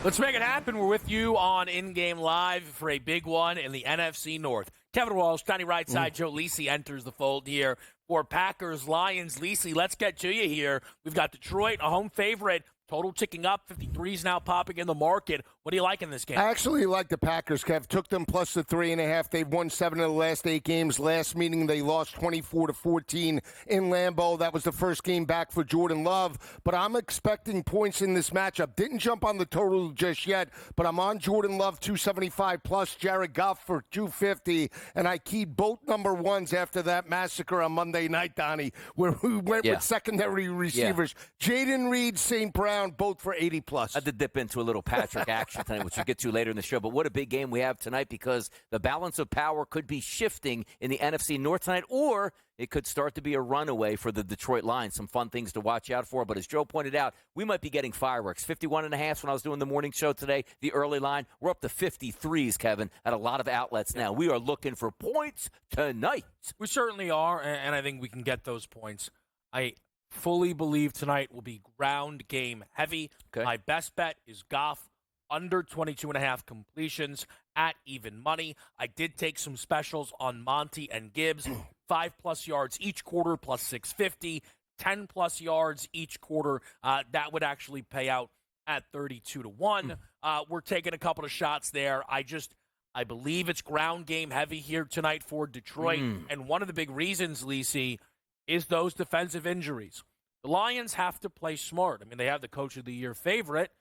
Let's make it happen. We're with you on In-Game Live for a big one in the NFC North. Kevin Walsh, Donnie Rightside, Joe Lisi enters the fold here for Packers Lions. Lisi, let's get to you here. We've got Detroit, a home favorite. Total ticking up, 53s now popping in the market. What do you like in this game? I actually like the Packers, Kev. Took them plus the 3.5. They've won 7 of the last 8 games. Last meeting, they lost 24-14 in Lambeau. That was the first game back for Jordan Love. But I'm expecting points in this matchup. Didn't jump on the total just yet, but I'm on Jordan Love, 275 plus, Jared Goff for 250. And I keyed both number ones after that massacre on Monday night, Donnie, where we went with secondary receivers. Jaden Reed, St. Brown, both for 80 plus. I had to dip into a little Patrick action tonight, which we'll get to later in the show. But what a big game we have tonight, because the balance of power could be shifting in the NFC North tonight, or it could start to be a runaway for the Detroit Lions. Some fun things to watch out for. But as Joe pointed out, we might be getting fireworks. 51.5 when I was doing the morning show today, the early line. We're up to 53s, Kevin, at a lot of outlets now. We are looking for points tonight. We certainly are, and I think we can get those points. I fully believe tonight will be ground game heavy. Okay. My best bet is Goff under 22.5 completions at even money. I did take some specials on Monty and Gibbs. 5+ yards each quarter plus 650. 10+ yards each quarter. That would actually pay out at 32-1. We're taking a couple of shots there. I believe it's ground game heavy here tonight for Detroit. And one of the big reasons, Lisi, is those defensive injuries. The Lions have to play smart. I mean, they have the Coach of the Year favorite.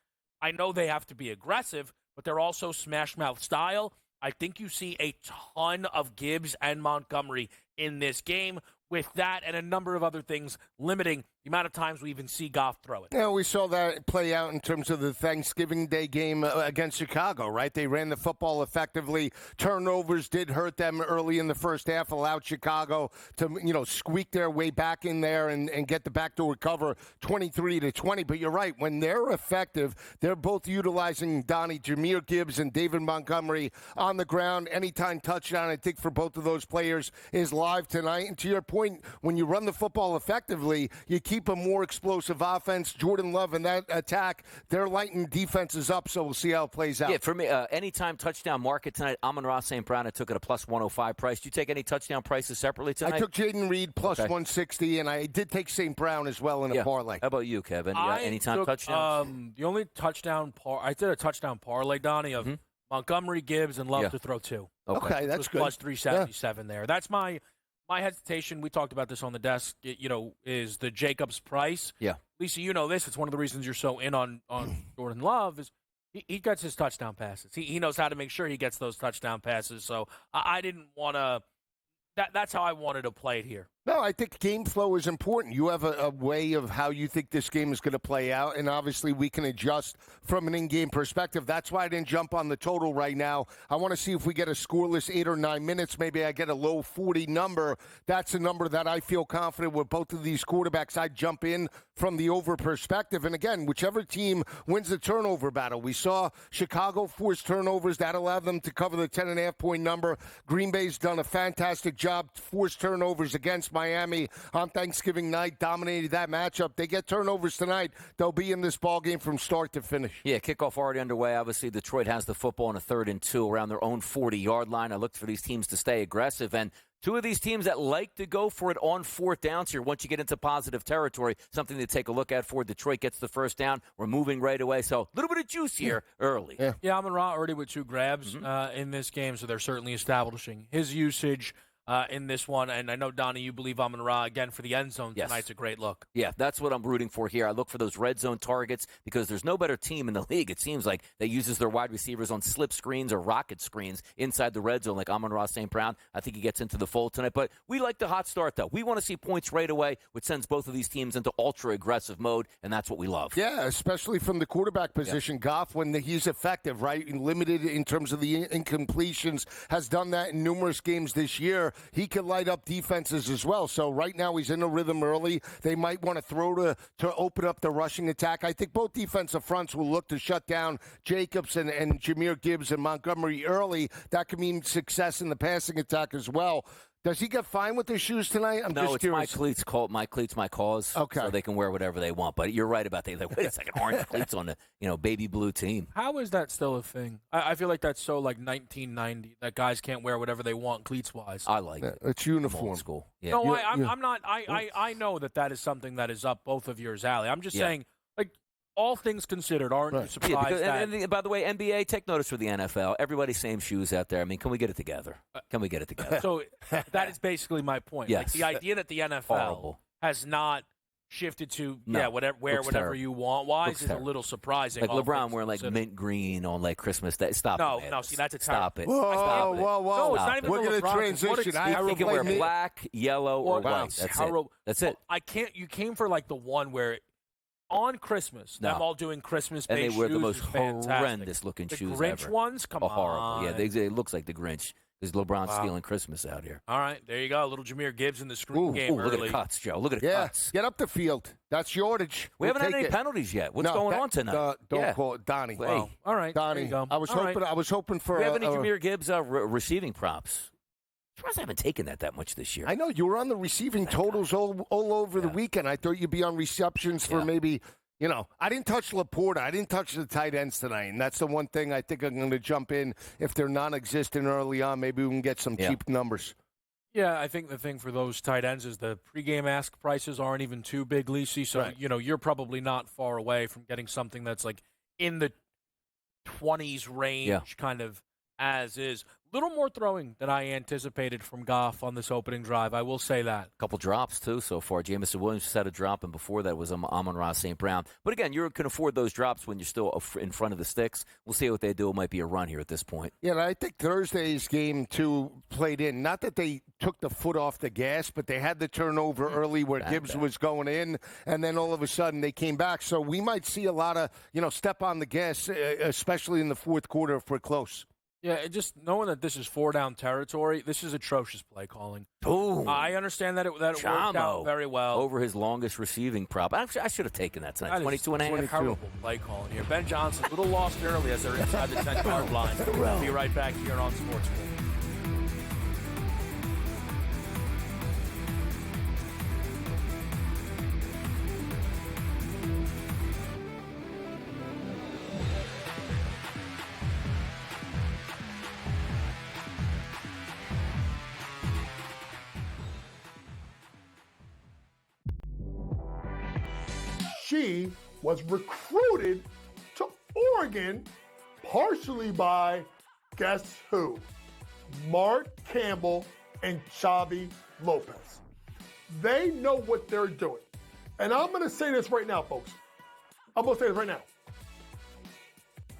I know they have to be aggressive, but they're also smash-mouth style. I think you see a ton of Gibbs and Montgomery in this game, with that and a number of other things limiting the amount of times we even see Goff throw it. Yeah, we saw that play out in terms of the Thanksgiving Day game against Chicago, right? They ran the football effectively. Turnovers did hurt them early in the first half, allowed Chicago to, squeak their way back in there and get the backdoor cover 23-20. But you're right, when they're effective, they're both utilizing Jahmyr Gibbs and David Montgomery on the ground. Anytime touchdown, I think, for both of those players is live tonight. And to your point, when you run the football effectively, you keep a more explosive offense. Jordan Love and that attack, they're lighting defenses up, so we'll see how it plays out. Yeah, for me, anytime touchdown market tonight, Amon-Ra St. Brown, I took it a plus 105 price. Do you take any touchdown prices separately tonight? I took Jaden Reed plus 160, and I did take St. Brown as well in a parlay. How about you, Kevin? Anytime touchdowns? The only touchdown I did a touchdown parlay, Donnie, of Montgomery, Gibbs, and Love to throw 2. Okay, that's good. Plus 377 there. That's my hesitation. We talked about this on the desk, is the Jacobs price. Yeah. Lisa, you know this. It's one of the reasons you're so in on Jordan Love is he gets his touchdown passes. He knows how to make sure he gets those touchdown passes. So I didn't want to – that's how I wanted to play it here. No, I think game flow is important. You have a way of how you think this game is going to play out, and obviously we can adjust from an in-game perspective. That's why I didn't jump on the total right now. I want to see if we get a scoreless 8 or 9 minutes. Maybe I get a low 40 number. That's a number that I feel confident with both of these quarterbacks. I'd jump in from the over perspective. And again, whichever team wins the turnover battle. We saw Chicago force turnovers. That allowed them to cover the 10.5-point number. Green Bay's done a fantastic job force turnovers against Miami on Thanksgiving night, dominated that matchup. They get turnovers tonight. They'll be in this ballgame from start to finish. Yeah, kickoff already underway. Obviously, Detroit has the football on a 3rd and 2 around their own 40-yard line. I looked for these teams to stay aggressive, and two of these teams that like to go for it on 4th downs here once you get into positive territory, something to take a look at for. Detroit gets the first down. We're moving right away, so a little bit of juice here early. Yeah, Amon-Ra already with 2 grabs in this game, so they're certainly establishing his usage in this one. And I know, Donnie, you believe Amon-Ra, again, for the end zone tonight's a great look. Yeah, that's what I'm rooting for here. I look for those red zone targets because there's no better team in the league, it seems like, that uses their wide receivers on slip screens or rocket screens inside the red zone like Amon-Ra St. Brown. I think he gets into the fold tonight. But we like the hot start, though. We want to see points right away, which sends both of these teams into ultra-aggressive mode, and that's what we love. Yeah, especially from the quarterback position. Goff, when he's effective, right, and limited in terms of the incompletions, has done that in numerous games this year. He can light up defenses as well. So right now he's in a rhythm early. They might want to throw to open up the rushing attack. I think both defensive fronts will look to shut down Jacobs and Jahmyr Gibbs and Montgomery early. That could mean success in the passing attack as well. Does he get fined with his shoes tonight? I'm No, just it's curious. my cleats, my cause. Okay. So they can wear whatever they want. But you're right about that. Like, wait a second, orange cleats on the baby blue team. How is that still a thing? I feel like that's so like 1990 that guys can't wear whatever they want cleats wise. I like it. It's I'm uniform. old school. Yeah. No, Yeah. I'm not. I know that is something that is up both of yours alley. I'm just saying, like, all things considered, aren't you Right. surprised because, that? and by the way, NBA, take notice for the NFL. Everybody's same shoes out there. I mean, can we get it together? Can we get it together? So that is basically my point. Like, Yes. the idea that the NFL Horrible. has not shifted to No. wear Looks whatever terrible. you want wise Looks is a terrible. little surprising. Like all LeBron things wearing like considered. mint green on like Christmas Day. Stop No, it. no, see, that's a Stop it. Whoa, Stop it. whoa. No, it's Stop not even it. We're the going to LeBron thing. What transition. it's- I You can wear me. black, yellow, or Wow. white. That's How it. ro- That's it. I can't. You came for like the one where on Christmas, No. them all doing Christmas And they based wear the shoes most is fantastic. horrendous looking The shoes Grinch ever. ones, come Oh, on. horrible. Yeah, it looks like the Grinch because LeBron's Wow. stealing Christmas out here. All right, there you go. Little Jameer Gibbs in the screen Ooh, game Ooh, look at early. the cuts, Joe. Look at the Yeah, cuts. get up the field. That's yardage. We haven't had take any it. penalties yet. What's No, going that- on tonight? Don't Yeah. call it Donnie. Hey. Wow. All right, there Donnie. you go. I was All hoping. right. I was hoping for. Do we have any a- Jameer Gibbs receiving props? I'm surprised I haven't taken that much this year. I know you were on the receiving totals all over the Yeah. weekend. I thought you'd be on receptions for Yeah. maybe. I didn't touch Laporta. I didn't touch the tight ends tonight, and that's the one thing I think I'm going to jump in if they're non-existent early on. Maybe we can get some cheap numbers. Yeah, I think the thing for those tight ends is the pregame ask prices aren't even too big, Lisi. So, Right. you're probably not far away from getting something that's like in the 20s range, kind of as is. Little more throwing than I anticipated from Goff on this opening drive. I will say that. A couple drops, too, so far. Jamison Williams just had a drop, and before that was Amon-Ra St. Brown. But again, you can afford those drops when you're still in front of the sticks. We'll see what they do. It might be a run here at this point. Yeah, and I think Thursday's game, too, played in. Not that they took the foot off the gas, but they had the turnover early where Gibbs was going in, and then all of a sudden they came back. So we might see a lot of, step on the gas, especially in the fourth quarter if we're close. Yeah, just knowing that this is 4-down territory, this is atrocious play calling. Boom. I understand that it worked out very well. Over his longest receiving prop. I should have taken that tonight. That is 22.5. terrible play calling here. Ben Johnson, a little lost early as they're inside the 10-yard line. We'll be right back here on SportsGrid. She was recruited to Oregon partially by, guess who? Mark Campbell and Xavi Lopez. They know what they're doing. And I'm going to say this right now, folks. I'm going to say this right now.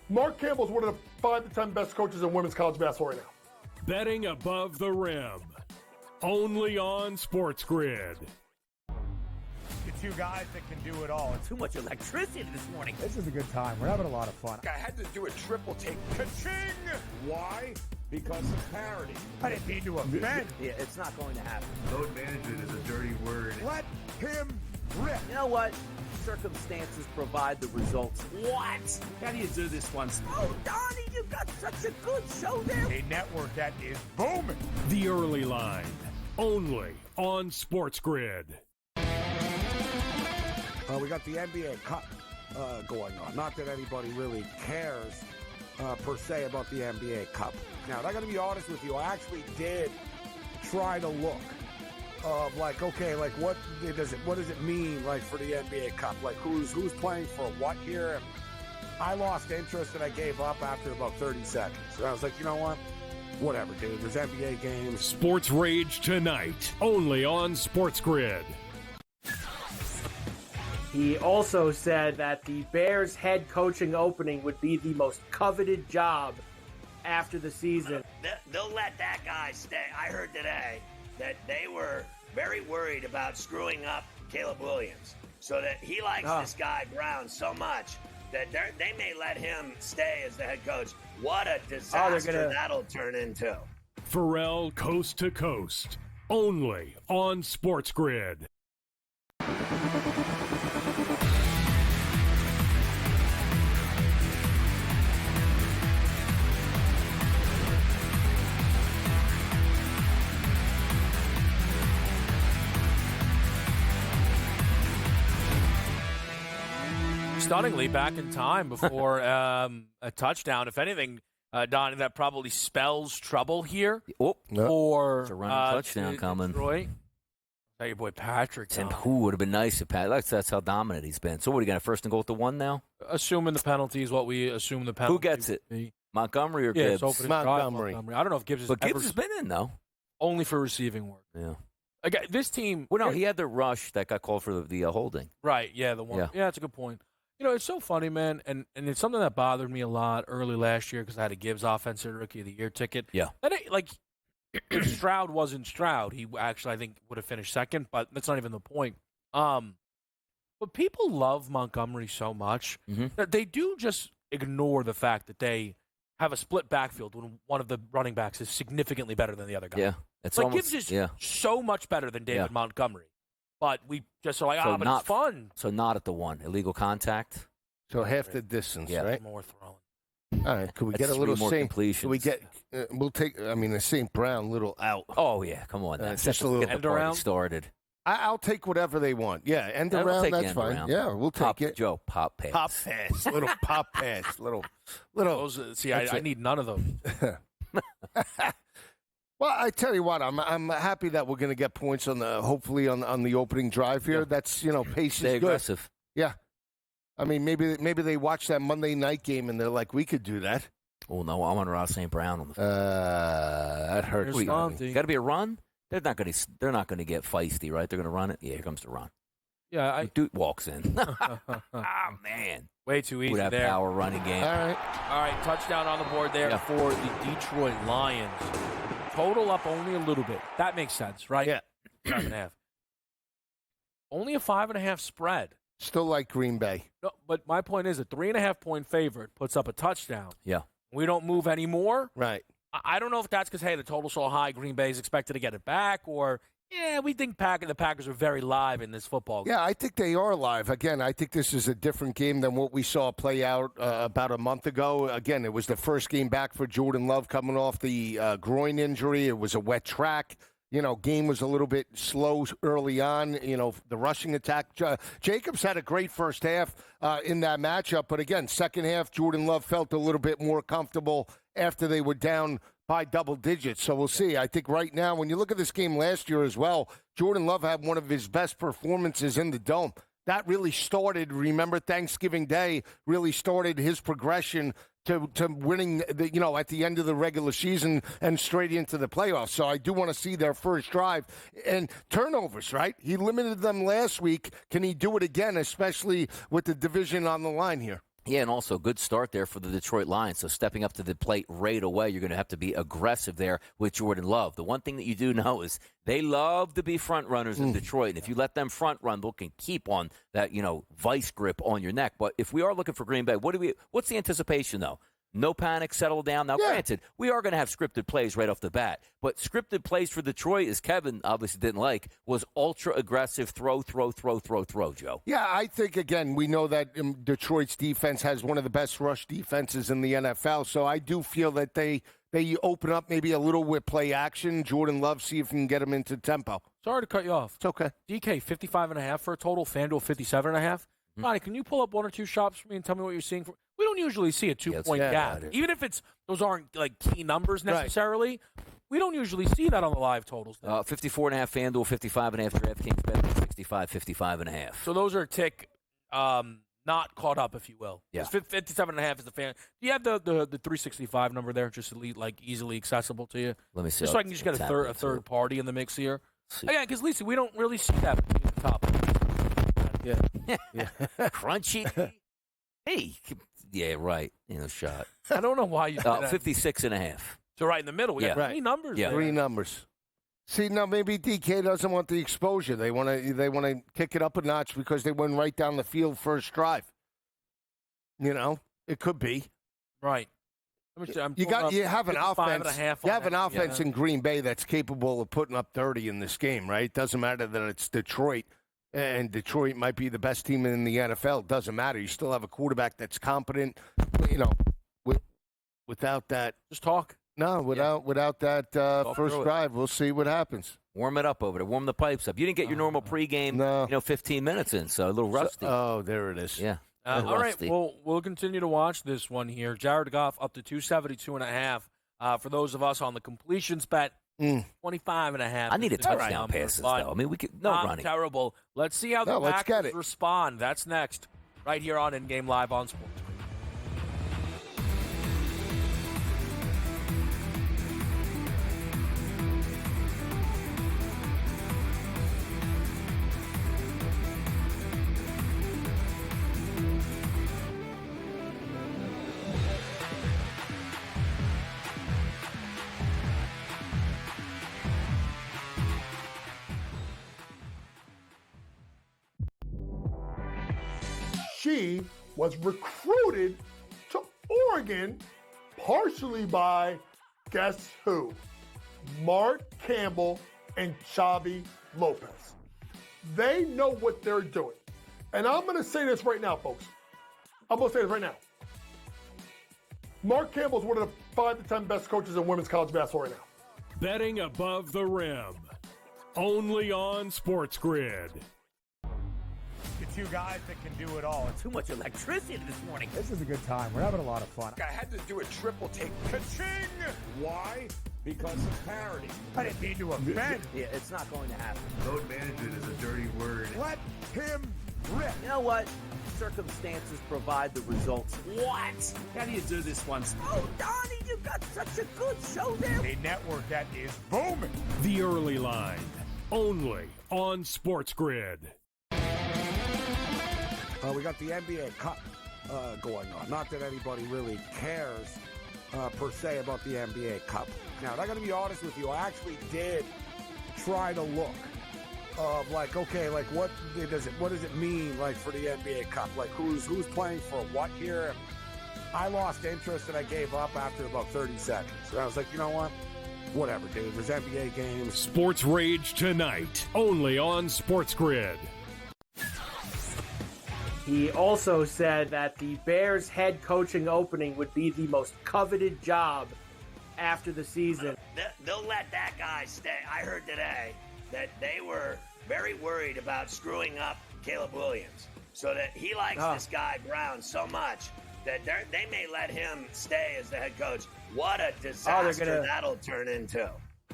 Mark Campbell is one of the 5 to 10 best coaches in women's college basketball right now. Betting above the rim. Only on SportsGrid. The two guys that can do it all. Too much electricity this morning. This is a good time. We're having a lot of fun. I had to do a triple take. Ka-ching! Why? Because of parity. I didn't mean to offend. Yeah, it's not going to happen. Load management is a dirty word. Let him rip. You know what? Circumstances provide the results. What? How do you do this one? Oh, Donnie, you got such a good show there. A network that is booming. The early line. Only on SportsGrid. We got the NBA Cup going on. Not that anybody really cares per se about the NBA Cup. Now, I got to be honest with you. I actually did try to look of what does it mean like for the NBA Cup? Like who's playing for what here? And I lost interest and I gave up after about 30 seconds. So I was like, you know what? Whatever, dude. There's NBA games. Sports Rage tonight. Only on SportsGrid. He also said that the Bears head coaching opening would be the most coveted job after the season. They'll let that guy stay. I heard today that they were very worried about screwing up Caleb Williams, so that he likes this guy Brown so much that they may let him stay as the head coach. What a disaster that'll turn into. Pharrell Coast to Coast. Only on SportsGrid. stunningly back in time before a touchdown. If anything, Donnie, that probably spells trouble here for It's a running touchdown coming. Detroit. Hey, your boy Patrick. And who would have been nice if Pat? That's how dominant he's been. So what are you going to first and goal to 1 now? Assuming the penalty is what we assume the penalty. Who gets it? Montgomery or Gibbs? It's Montgomery. I don't know if Gibbs. But Gibbs has been in though. Only for receiving work. Yeah. Again, this team. Well, no, he had the rush that got called for the holding. Right. Yeah. The one. Yeah, that's a good point. You know, it's so funny, man, and it's something that bothered me a lot early last year because I had a Gibbs Offensive Rookie of the Year ticket. Yeah. If Stroud wasn't Stroud, he actually, I think, would have finished second, but that's not even the point. But people love Montgomery so much that they do just ignore the fact that they have a split backfield when one of the running backs is significantly better than the other guy. Yeah. It's Gibbs is so much better than David Montgomery. But we just are like, but it's fun. So not at the 1. Illegal contact? So half the distance, right? More throwing. All right, could we get a little more completions? Could we get? We'll take. I mean, the St. Brown little out. Oh yeah, come on. Just a little get the party started. I'll take whatever they want. Yeah, end around. That's fine. Around. Yeah, we'll take it. Joe, pop pass. Pop pass. Little pop pass. Little. I need none of them. Well, I tell you what, I'm happy that we're going to get points hopefully on the opening drive here. Yeah. That's pace Stay is good. Aggressive. Yeah. I mean, maybe they watch that Monday night game and they're like, we could do that. Oh no, I want Ross St. Brown on the field. That hurts. Got to be a run. They're not going to get feisty, right? They're going to run it. Yeah, here comes the run. Yeah, Dude walks in. Oh man, way too easy that there. Power running game. All right, touchdown on the board there for the Detroit Lions. Total up only a little bit. That makes sense, right? Yeah, 5.5. Only a 5.5 spread. Still like Green Bay. No, but my point is a 3.5 point favorite puts up a touchdown. Yeah. We don't move anymore. Right. I don't know if that's because, hey, the total's so high, Green Bay's expected to get it back, or, we think the Packers are very live in this football game. Yeah, I think they are live. Again, I think this is a different game than what we saw play out about a month ago. Again, it was the first game back for Jordan Love coming off the groin injury. It was a wet track. Game was a little bit slow early on. The rushing attack. Jacobs had a great first half in that matchup. But again, second half, Jordan Love felt a little bit more comfortable after they were down by double digits. So we'll see. I think right now, when you look at this game last year as well, Jordan Love had one of his best performances in the Dome. That really started, remember, Thanksgiving Day really started his progression to winning, at the end of the regular season and straight into the playoffs. So I do want to see their first drive. And turnovers, right? He limited them last week. Can he do it again, especially with the division on the line here? Yeah, and also good start there for the Detroit Lions. So stepping up to the plate right away, you're going to have to be aggressive there with Jordan Love. The one thing that you do know is they love to be front runners in Detroit. And if you let them front run, they can keep on that, vice grip on your neck. But if we are looking for Green Bay, what's the anticipation, though? No panic, settle down. Now, granted, we are going to have scripted plays right off the bat. But scripted plays for Detroit, as Kevin obviously didn't like, was ultra-aggressive throw, Joe. Yeah, I think, again, we know that Detroit's defense has one of the best rush defenses in the NFL. So I do feel that they open up maybe a little with play action. Jordan Love, see if we can get him into tempo. Sorry to cut you off. It's okay. DK, 55.5 for a total. FanDuel, 57.5. Donnie, can you pull up one or two shops for me and tell me what you're seeing? We don't usually see a 2-point gap. Even if those aren't like key numbers necessarily. Right. We don't usually see that on the live totals. 54.5 FanDuel, 55.5 DraftKings, bet 55.5. So those are a tick not caught up, if you will. Yeah. 57.5 is the fan. Do you have the 365 number there, just easily accessible to you? Let me see. Just so I can just get a third party in the mix here. Again, because Lisa, we don't really see that between the top. Yeah. Crunchy. Hey. Yeah, right. Shot. I don't know why you did that. 56.5. So right in the middle. We got three numbers. Yeah. Three numbers. See, now maybe DK doesn't want the exposure. They want to kick it up a notch because they went right down the field first drive. It could be. Right. You have an offense. You have an offense in Green Bay that's capable of putting up 30 in this game, right? It doesn't matter that it's Detroit, and Detroit might be the best team in the NFL. It doesn't matter. You still have a quarterback that's competent. Without that, just talk. No, without that first drive, we'll see what happens. Warm it up over there. Warm the pipes up. You didn't get your normal pregame, 15 minutes in, so a little rusty. There it is. Yeah. All right, we'll continue to watch this one here. Jared Goff up to 272.5. For those of us on the completions bet, 25.5. I need a touchdown passes, though. I mean, we could not running. Terrible. Let's see how the Packers respond. That's next, right here on In Game Live on SportsGrid. She was recruited to Oregon partially by, guess who? Mark Campbell and Xavi Lopez. They know what they're doing. And I'm going to say this right now, folks. I'm going to say this right now. Mark Campbell is one of the 5 to 10 best coaches in women's college basketball right now. Betting above the rim. Only on SportsGrid. The two guys that can do it all. Too much electricity this morning. This is a good time. We're having a lot of fun. I had to do a triple take. Ka-ching! Why? Because of parity. I didn't mean to offend. Yeah, it's not going to happen. Load management is a dirty word. Let him rip. You know what? Circumstances provide the results. What? How do you do this once? Oh, Donnie, you got such a good show there. A network that is booming. The Early Line. Only on SportsGrid. We got the NBA Cup going on. Not that anybody really cares per se about the NBA Cup. Now, I got to be honest with you. I actually did try to look of like, okay, like what does it mean like for the NBA Cup? Like who's playing for what here? And I lost interest and I gave up after about 30 seconds. And I was like, you know what? Whatever, dude. There's NBA games. Sports Rage tonight, only on SportsGrid. He also said that the Bears head coaching opening would be the most coveted job after the season. They'll let that guy stay. I heard today that they were very worried about screwing up Caleb Williams, so that he likes this guy Brown so much that they may let him stay as the head coach. What a disaster that'll turn into.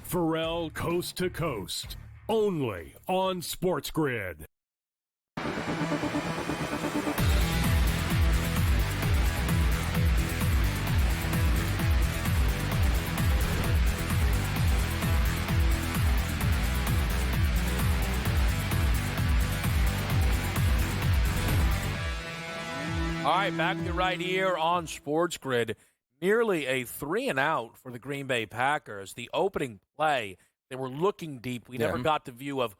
Pharrell Coast to Coast, only on SportsGrid. All right, back to right here on SportsGrid. Nearly a 3-and-out for the Green Bay Packers. The opening play, they were looking deep. We never got the view of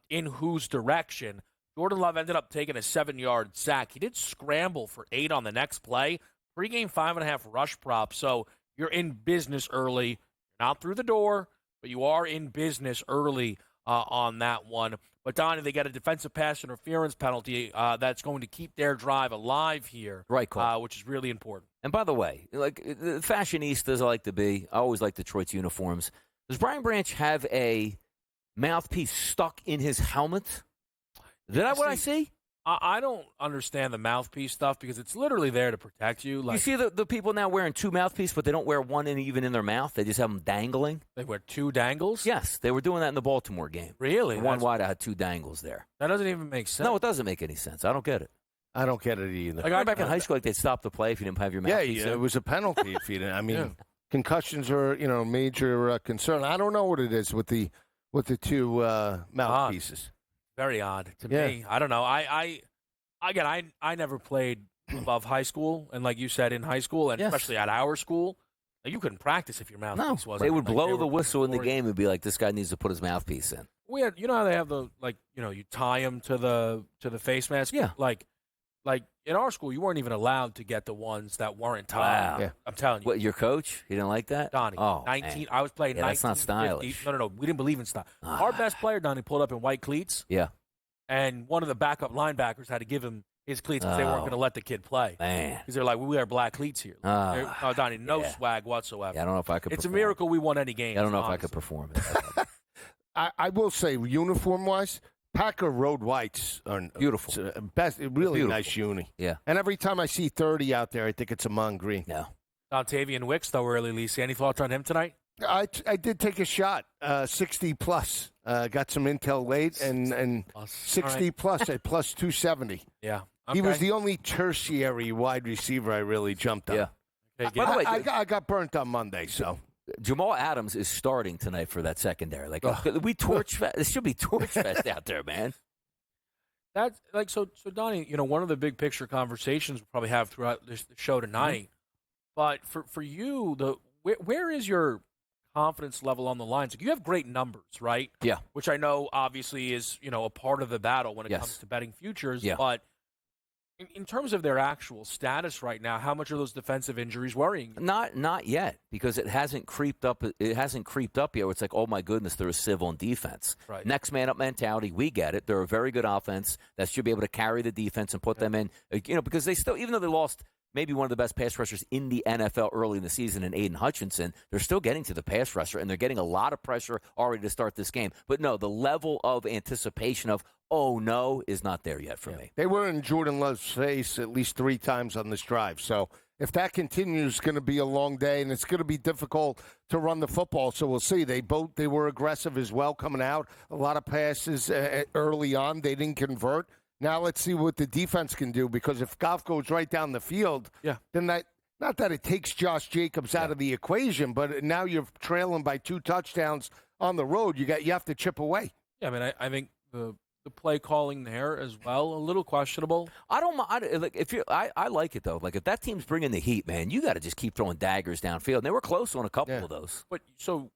in whose direction. Jordan Love ended up taking a 7-yard sack. He did scramble for 8 on the next play. Pre-game 5.5 rush prop. So you're in business early. You're not through the door, but you are in business early on that one. But, Donnie, they get a defensive pass interference penalty that's going to keep their drive alive here. Right call. Which is really important. And by the way, like the fashionistas I like to be, I always like Detroit's uniforms. Does Brian Branch have a mouthpiece stuck in his helmet? Is that what I see? I don't understand the mouthpiece stuff because it's literally there to protect you. Like, you see the people now wearing 2 mouthpieces, but they don't wear one even in their mouth. They just have them dangling. They wear 2 dangles? Yes, they were doing that in the Baltimore game. Really? The one wide, I had 2 dangles there. That doesn't even make sense. No, it doesn't make any sense. I don't get it. I don't get it either. Like, back in high school, like they'd stop the play if you didn't have your mouthpiece. Yeah, it was a penalty if you didn't. I mean, concussions are major concern. I don't know what it is with the 2 mouthpieces. Very odd to me. I don't know. I never played above high school, and like you said, in high school, and especially at our school, you couldn't practice if your mouthpiece wasn't. They would blow the whistle in the game and be like, "This guy needs to put his mouthpiece in." We had, how they have you tie them to the face mask. Yeah, like in our school, you weren't even allowed to get the ones that weren't tied. Wow. Yeah. I'm telling you. What, your coach? He didn't like that? Donnie. Oh, 19. Man. I was playing 19. That's not stylish. No. We didn't believe in style. Our best player, Donnie, pulled up in white cleats. Yeah. And one of the backup linebackers had to give him his cleats because they weren't going to let the kid play. Man. Because they're like, we wear black cleats here. No, Donnie, no swag whatsoever. Yeah, I don't know if I could It's perform. a miracle we won any game. I don't know if I could perform it. I will say, uniform-wise, Packer road whites are beautiful. Best, really beautiful. nice uni. Yeah. And every time I see 30 out there, I think it's a Mon green. Yeah. Dontavian Wicks, though, early, Lisi. Any thoughts on him tonight? I did take a shot, 60 plus. Got some intel late, and 60 right. plus at plus 270. Yeah. He was Okay. the only tertiary wide receiver I really jumped on. Yeah. Okay, By the way, I got burnt on Monday, so. Jamal Adams is starting tonight for that secondary. Like we torch fest. This should be torch fest out there, man. That's like so, Donnie. One of the big picture conversations we'll probably have throughout the show tonight. But for you, where is your confidence level on the lines? Like, you have great numbers, right? Yeah. Which I know obviously is a part of the battle when it Yes. comes to betting futures. Yeah. But in terms of their actual status right now, how much are those defensive injuries worrying you? Not yet, because it hasn't creeped up. It hasn't creeped up yet. Where it's like, oh my goodness, they're a sieve on defense. Right. Next man up mentality. We get it. They're a very good offense that should be able to carry the defense and put them in. Because they still, even though they lost maybe one of the best pass rushers in the NFL early in the season in Aiden Hutchinson, they're still getting to the pass rusher, and they're getting a lot of pressure already to start this game. But no, the level of anticipation of, oh no, is not there yet for me. They were in Jordan Love's face at least 3 times on this drive. So if that continues, it's going to be a long day, and it's going to be difficult to run the football. So we'll see. They were aggressive as well coming out. A lot of passes early on. They didn't convert. Now let's see what the defense can do, because if Goff goes right down the field, then not that it takes Josh Jacobs out of the equation, but now you're trailing by 2 touchdowns on the road. You have to chip away. Yeah, I mean, I think the play calling there as well, a little questionable. I don't mind. I like it though. Like, if that team's bringing the heat, man, you got to just keep throwing daggers downfield. And they were close on a couple of those. But so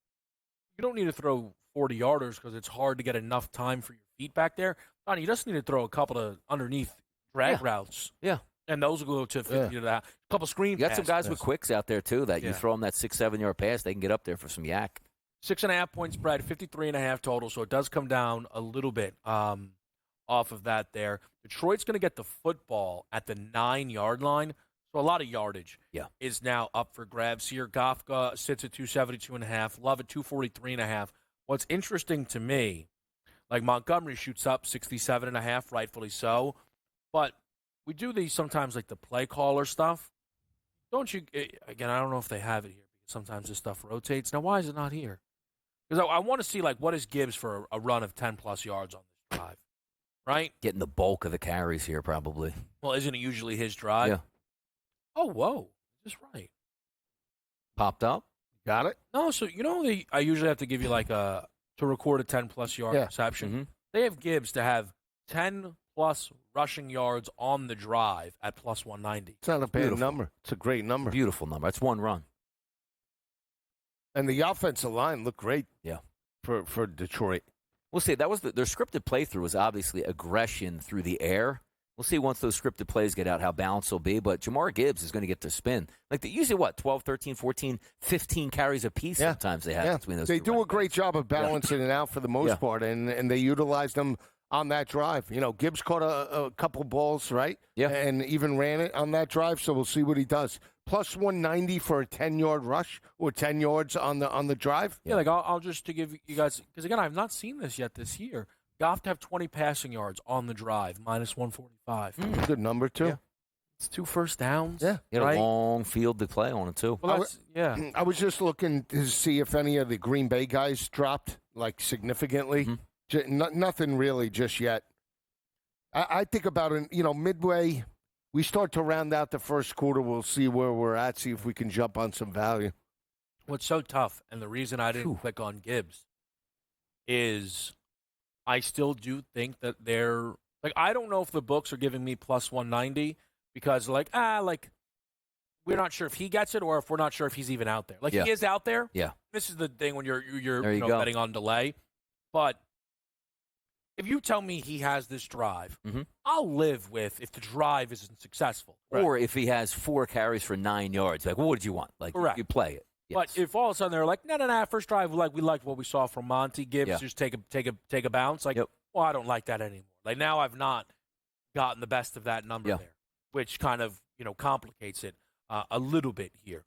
you don't need to throw 40-yarders because it's hard to get enough time for your feet back there. Donnie, you just need to throw a couple of underneath drag routes. Yeah. And those will go to 50 to that. A couple screen You got some passes. guys with quicks out there, too, that you throw them that 6-7 yard pass, they can get up there for some yak. 6.5 point spread, 53.5 total, so it does come down a little bit off of that there. Detroit's going to get the football at the 9-yard line, so a lot of yardage is now up for grabs here. Goff sits at 272.5, Love at 243.5. What's interesting to me, like Montgomery shoots up 67.5, rightfully so, but we do these sometimes like the play caller stuff. Don't you, again, I don't know if they have it here, because sometimes this stuff rotates. Now, why is it not here? Because I want to see, like, what is Gibbs for a run of 10-plus yards on this drive, right? Getting the bulk of the carries here, probably. Well, isn't it usually his drive? Yeah. Oh, whoa. Is this right? Popped up? Got it? No, so, I usually have to give you, like, to record a 10-plus yard reception. Mm-hmm. They have Gibbs to have 10-plus rushing yards on the drive at plus 190. It's not a bad number. It's a great number. Beautiful number. That's one run. And the offensive line looked great. Yeah. For Detroit. We'll see. That was their scripted playthrough was obviously aggression through the air. We'll see once those scripted plays get out how balanced will be. But Jamar Gibbs is going to get to spin. Like, they usually, 12, 13, 14, 15 carries apiece sometimes they have between those They two do a running great backs. job of balancing it out for the most part, and they utilized them on that drive. Gibbs caught a couple balls, right? Yeah. And even ran it on that drive, so we'll see what he does. Plus 190 for a 10-yard rush or 10 yards on the drive. Yeah, like I'll just to give you guys, because again, I've not seen this yet this year. Goff to have 20 passing yards on the drive, minus 145. Good number, too. Yeah. It's 2 first downs. Yeah. He had right? a long field to play on it, too. Well, I was just looking to see if any of the Green Bay guys dropped, like, significantly. Nothing really just yet. I think about it, midway, we start to round out the first quarter. We'll see where we're at, see if we can jump on some value. What's so tough, and the reason I didn't click on Gibbs, is I still do think that they're like, I don't know if the books are giving me plus 190 because we're not sure if he gets it or if we're not sure if he's even out there. Like, he is out there. Yeah. This is the thing when you're go. betting on delay. But if you tell me he has this drive, I'll live with if the drive isn't successful. Or if he has 4 carries for 9 yards. Like, well, what did you want? Like, Correct. you play it. Yes. But if all of a sudden they're like, no, first drive, we liked what we saw from Monty Gibbs, just take a bounce. Like, well, I don't like that anymore. Like, now I've not gotten the best of that number there, which kind of complicates it a little bit here.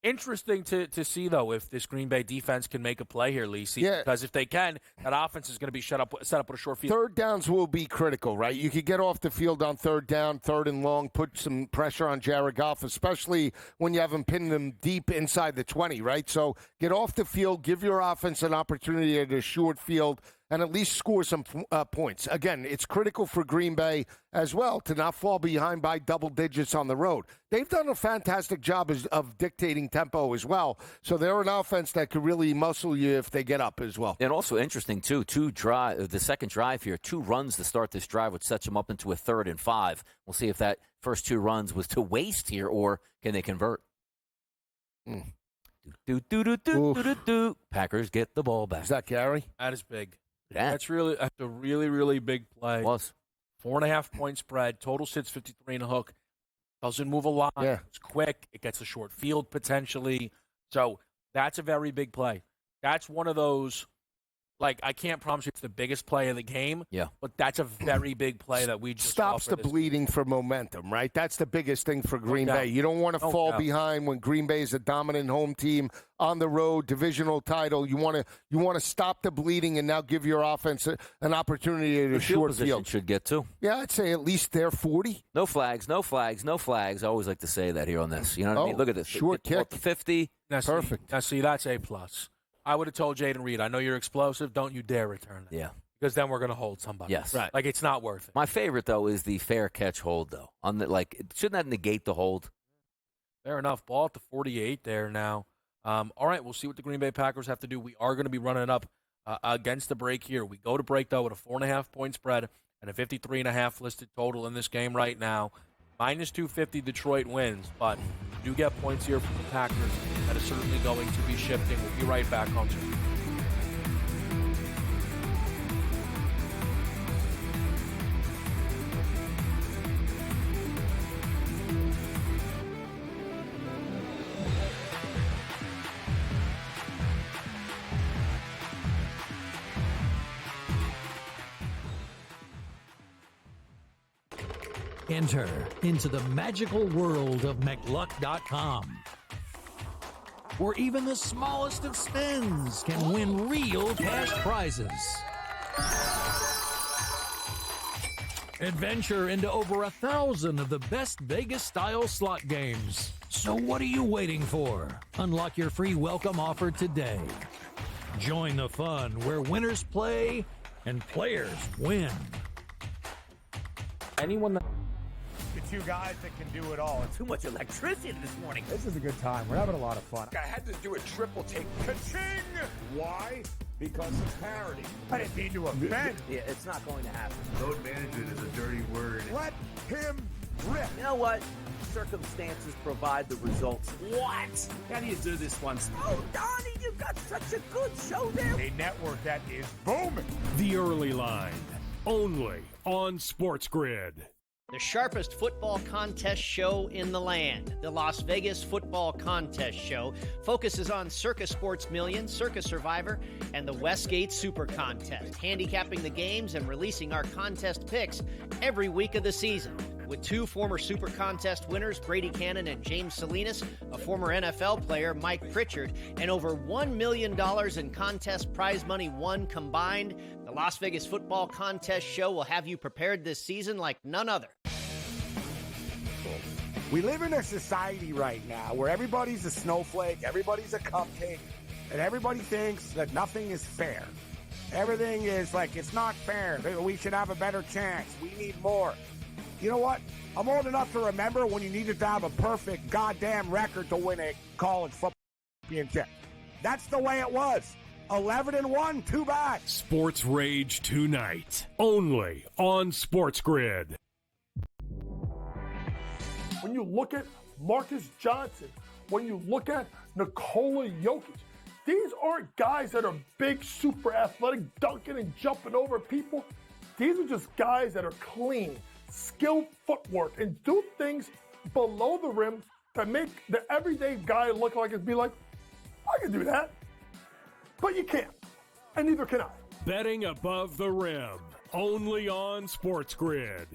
Interesting to see, though, if this Green Bay defense can make a play here, Lisi. Yeah. Because if they can, that offense is going to be set up with a short field. Third downs will be critical, right? You could get off the field on third down, third and long, put some pressure on Jared Goff, especially when you haven't pinned them deep inside the 20, right? So get off the field, give your offense an opportunity at a short field, and at least score some points. Again, it's critical for Green Bay as well to not fall behind by double digits on the road. They've done a fantastic job of dictating tempo as well. So they're an offense that could really muscle you if they get up as well. And also interesting, too, the second drive here, 2 runs to start this drive, which sets them up into a 3rd and 5. We'll see if that first 2 runs was to waste here or can they convert. Packers get the ball back. Is that Gary? That is big. Yeah. That's a really, really big play. Was 4.5 point spread. Total sits 53 and a hook. Doesn't move a lot. Yeah. It's quick. It gets a short field potentially. So that's a very big play. That's one of those, like, I can't promise you it's the biggest play of the game. Yeah. But that's a very big play that we just stops saw the for this bleeding for momentum, right? That's the biggest thing for Green doubt. Bay. You don't want to No fall doubt. behind when Green Bay is a dominant home team on the road, divisional title. You want to stop the bleeding and now give your offense an opportunity at a the field short position field. should get to. Yeah, I'd say at least they're 40. No flags, no flags, no flags. I always like to say that here on this. You know what I mean? Look at this. Short kick. 50. Perfect. Now, see, that's A+. I would have told Jaden Reed, I know you're explosive. Don't you dare return it. Yeah. Because then we're going to hold somebody. Yes. Right. Like, it's not worth it. My favorite, though, is the fair catch hold, though. Shouldn't that negate the hold? Fair enough. Ball at the 48 there now. All right, we'll see what the Green Bay Packers have to do. We are going to be running up against the break here. We go to break, though, with a 4.5 point spread and a 53.5 listed total in this game right now. Minus 250, Detroit wins, but you do get points here from the Packers. That is certainly going to be shifting. We'll be right back on Twitter. Enter into the magical world of McLuck.com, where even the smallest of spins can win real cash prizes. Adventure into over 1,000 of the best Vegas-style slot games. So what are you waiting for? Unlock your free welcome offer today. Join the fun where winners play and players win. Anyone that... The 2 guys that can do it all. Too much electricity this morning. This is a good time. We're having a lot of fun. I had to do a triple take. Ka-ching! Why? Because it's parody. I didn't mean to offend. Yeah, it's not going to happen. Load management is a dirty word. Let him rip. You know what? Circumstances provide the results. What? How do you do this one? Oh, Donnie, you've got such a good show there. A network that is booming. The Early Line, only on SportsGrid. The sharpest football contest show in the land, the Las Vegas Football Contest Show, focuses on Circa Sports Million, Circa Survivor, and the Westgate Super Contest, handicapping the games and releasing our contest picks every week of the season. With 2 former Super Contest winners, Brady Cannon and James Salinas, a former NFL player, Mike Pritchard, and over $1 million in contest prize money won combined, the Las Vegas Football Contest Show will have you prepared this season like none other. We live in a society right now where everybody's a snowflake, everybody's a cupcake, and everybody thinks that nothing is fair. Everything is like, it's not fair. We should have a better chance. We need more. You know what? I'm old enough to remember when you needed to have a perfect goddamn record to win a college football championship. That's the way it was. 11-1, too bad. Sports Rage tonight, only on SportsGrid. When you look at Marcus Johnson, when you look at Nikola Jokic, these aren't guys that are big, super athletic, dunking and jumping over people. These are just guys that are clean, skilled footwork, and do things below the rim that make the everyday guy look like it'd be like, I can do that. But you can't, and neither can I. Betting above the rim, only on SportsGrid.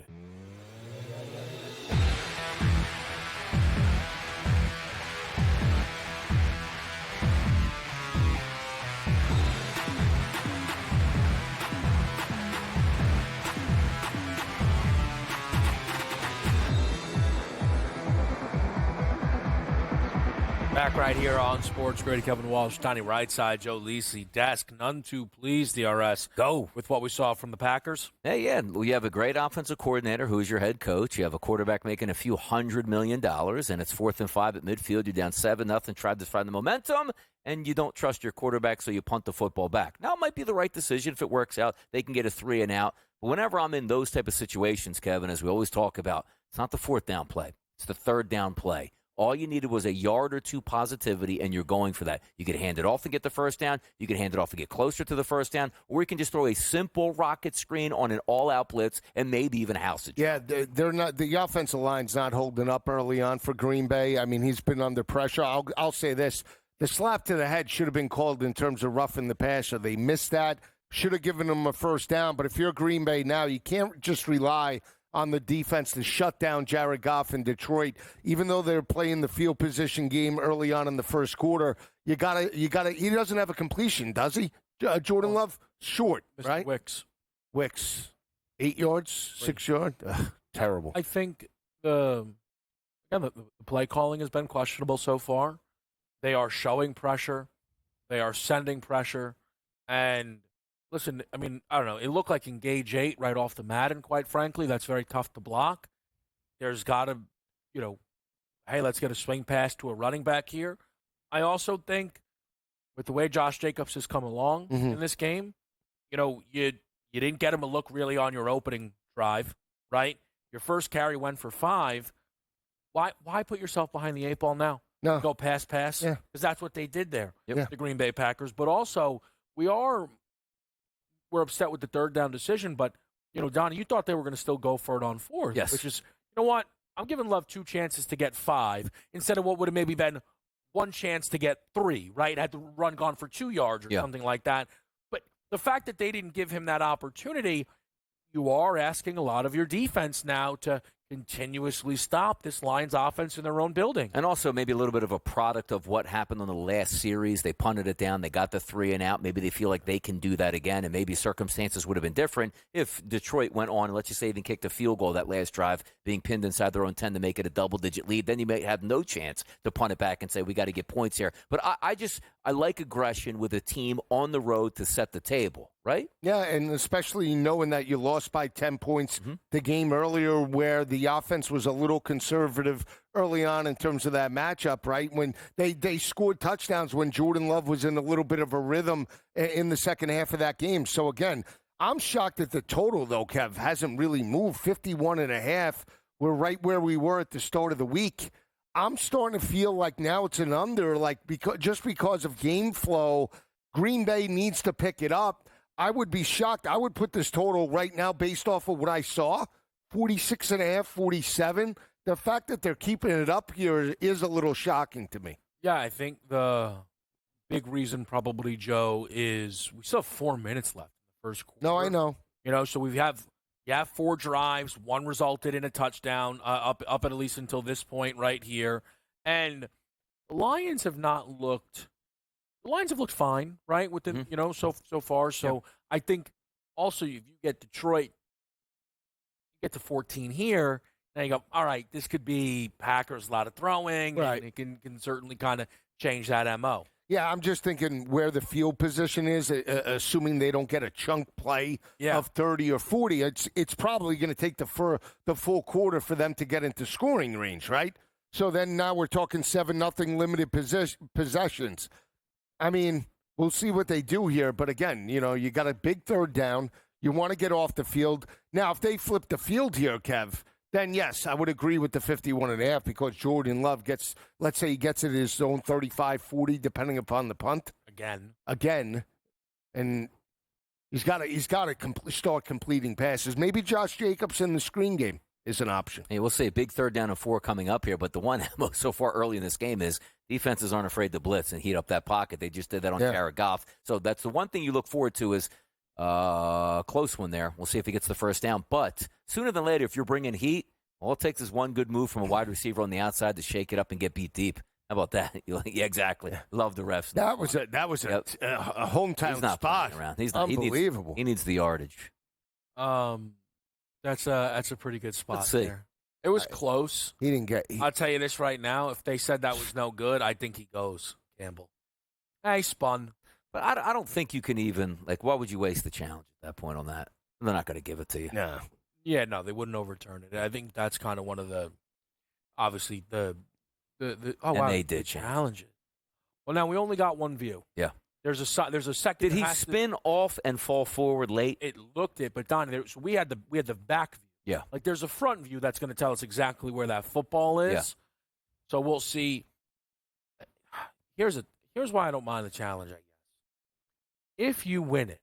Back right here on SportsGrid. Kevin Walsh, Donnie Rightside, Joe Lisi, desk. None too pleased, DRS. Go with what we saw from the Packers. Hey, yeah, well, you have a great offensive coordinator who's your head coach. You have a quarterback making a few $100 million, and it's 4th and 5 at midfield. You're down 7-0, tried to find the momentum, and you don't trust your quarterback, so you punt the football back. Now, it might be the right decision if it works out. They can get a 3 and out. But whenever I'm in those type of situations, Kevin, as we always talk about, it's not the 4th down play. It's the 3rd down play. All you needed was a yard or two positivity, and you're going for that. You could hand it off and get the first down. You can hand it off and get closer to the first down, or you can just throw a simple rocket screen on an all-out blitz and maybe even a house. Yeah, they're not. The offensive line's not holding up early on for Green Bay. I mean, he's been under pressure. I'll say this: the slap to the head should have been called in terms of roughing the passer. They missed that. Should have given him a first down. But if you're Green Bay now, you can't just rely on the defense to shut down Jared Goff in Detroit. Even though they're playing the field position game early on in the first quarter, you gotta. He doesn't have a completion, does he? Jordan Love, short, Mr. right? Wicks, 8 yards, 6 yards. Terrible. I think the play calling has been questionable so far. They are showing pressure. They are sending pressure. And listen, I mean, I don't know. It looked like engage 8 right off the mat, and quite frankly, that's very tough to block. There's got to, hey, let's get a swing pass to a running back here. I also think with the way Josh Jacobs has come along in this game, you didn't get him a look really on your opening drive, right? Your first carry went for 5. Why put yourself behind the 8 ball now? No. Go pass. Yeah. Because that's what they did there, Yep. the Green Bay Packers. But also, we're upset with the 3rd down decision, but, Donnie, you thought they were going to still go for it on 4th. Yes. Which is, you know what? I'm giving Love 2 chances to get 5 instead of what would have maybe been 1 chance to get 3, right? Had the run gone for 2 yards or something like that. But the fact that they didn't give him that opportunity, you are asking a lot of your defense now to continuously stop this Lions offense in their own building. And also maybe a little bit of a product of what happened on the last series. They punted it down. They got the 3 and out. Maybe they feel like they can do that again, and maybe circumstances would have been different if Detroit went on and let's just say even kicked a field goal that last drive, being pinned inside their own 10 to make it a double-digit lead. Then you may have no chance to punt it back and say, we got to get points here. But I like aggression with a team on the road to set the table, right? Yeah, and especially knowing that you lost by 10 points the game earlier where the offense was a little conservative early on in terms of that matchup, right? When they scored touchdowns when Jordan Love was in a little bit of a rhythm in the second half of that game. So, again, I'm shocked that the total, though, Kev, hasn't really moved. 51.5. We're right where we were at the start of the week. I'm starting to feel like now it's an under, because of game flow. Green Bay needs to pick it up. I would be shocked. I would put this total right now based off of what I saw, 46.5, 47. The fact that they're keeping it up here is a little shocking to me. Yeah, I think the big reason probably, Joe, is we still have 4 minutes left in the first quarter. No, I know. So we have 4 drives. 1 resulted in a touchdown up at least until this point right here. And the Lions have not looked – the Lions have looked fine, right, within, so far. So I think also if you get Detroit, you get to 14 here, now you go, all right, this could be Packers, a lot of throwing, right. And it can certainly kind of change that MO. Yeah, I'm just thinking where the field position is, assuming they don't get a chunk play of 30 or 40. It's probably going to take the full quarter for them to get into scoring range, right? So then now we're talking 7-0 limited possessions. I mean, we'll see what they do here. But again, you got a big 3rd down. You want to get off the field. Now, if they flip the field here, Kev, then yes, I would agree with the 51.5 because Jordan Love gets, let's say he gets it his own 35, 40, depending upon the punt. Again. And he's got to start completing passes. Maybe Josh Jacobs in the screen game is an option. Hey, we'll see a big 3rd down and 4 coming up here, but the one so far early in this game is defenses aren't afraid to blitz and heat up that pocket. They just did that on Jared Goff. So that's the one thing you look forward to is close one there. We'll see if he gets the first down. But sooner than later, if you're bringing heat, all it takes is one good move from a wide receiver on the outside to shake it up and get beat deep. How about that? Yeah, exactly. Love the refs. That was a hometown spot. Around. He's not, unbelievable. He needs the yardage. That's a pretty good spot. Let's see. There. It was close. He didn't get. I'll tell you this right now. If they said that was no good, I think he goes, Campbell. He spun. But I don't think you can even, why would you waste the challenge at that point on that? They're not going to give it to you. No. Yeah, no, they wouldn't overturn it. I think that's kind of one of the, obviously, the they did challenge it. Well, now we only got one view. Yeah. There's a second. Did he spin off and fall forward late? It looked it, but Donnie, so we had the back view. Yeah. There's a front view that's going to tell us exactly where that football is. Yeah. So we'll see. Here's why I don't mind the challenge, I guess. If you win it,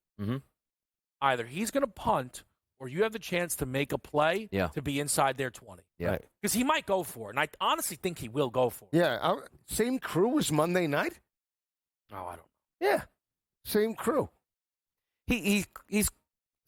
either he's going to punt or you have the chance to make a play to be inside their 20. Yeah. Because he might go for it, and I honestly think he will go for it. Yeah. Same crew as Monday night? Oh, I don't know. Yeah. Same crew. He's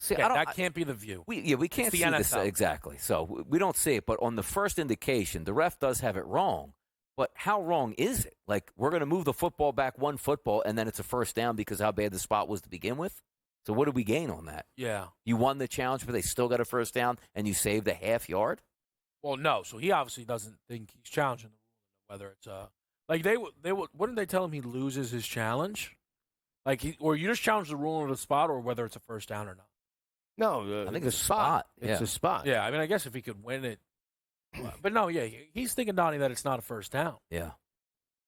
see, that can't be the view. We can't see this exactly. So we don't see it. But on the first indication, the ref does have it wrong. But how wrong is it? We're going to move the football back one football, and then it's a first down because how bad the spot was to begin with? So what did we gain on that? Yeah. You won the challenge, but they still got a first down, and you saved a half yard? Well, no. So he obviously doesn't think he's challenging the rule, whether it's they wouldn't they tell him he loses his challenge? Or you just challenge the rule on the spot, or whether it's a first down or not. No, I think it's a spot. It's a spot. Yeah, I mean, I guess if he could win it. But no, yeah, he's thinking, Donnie, that it's not a first down. Yeah.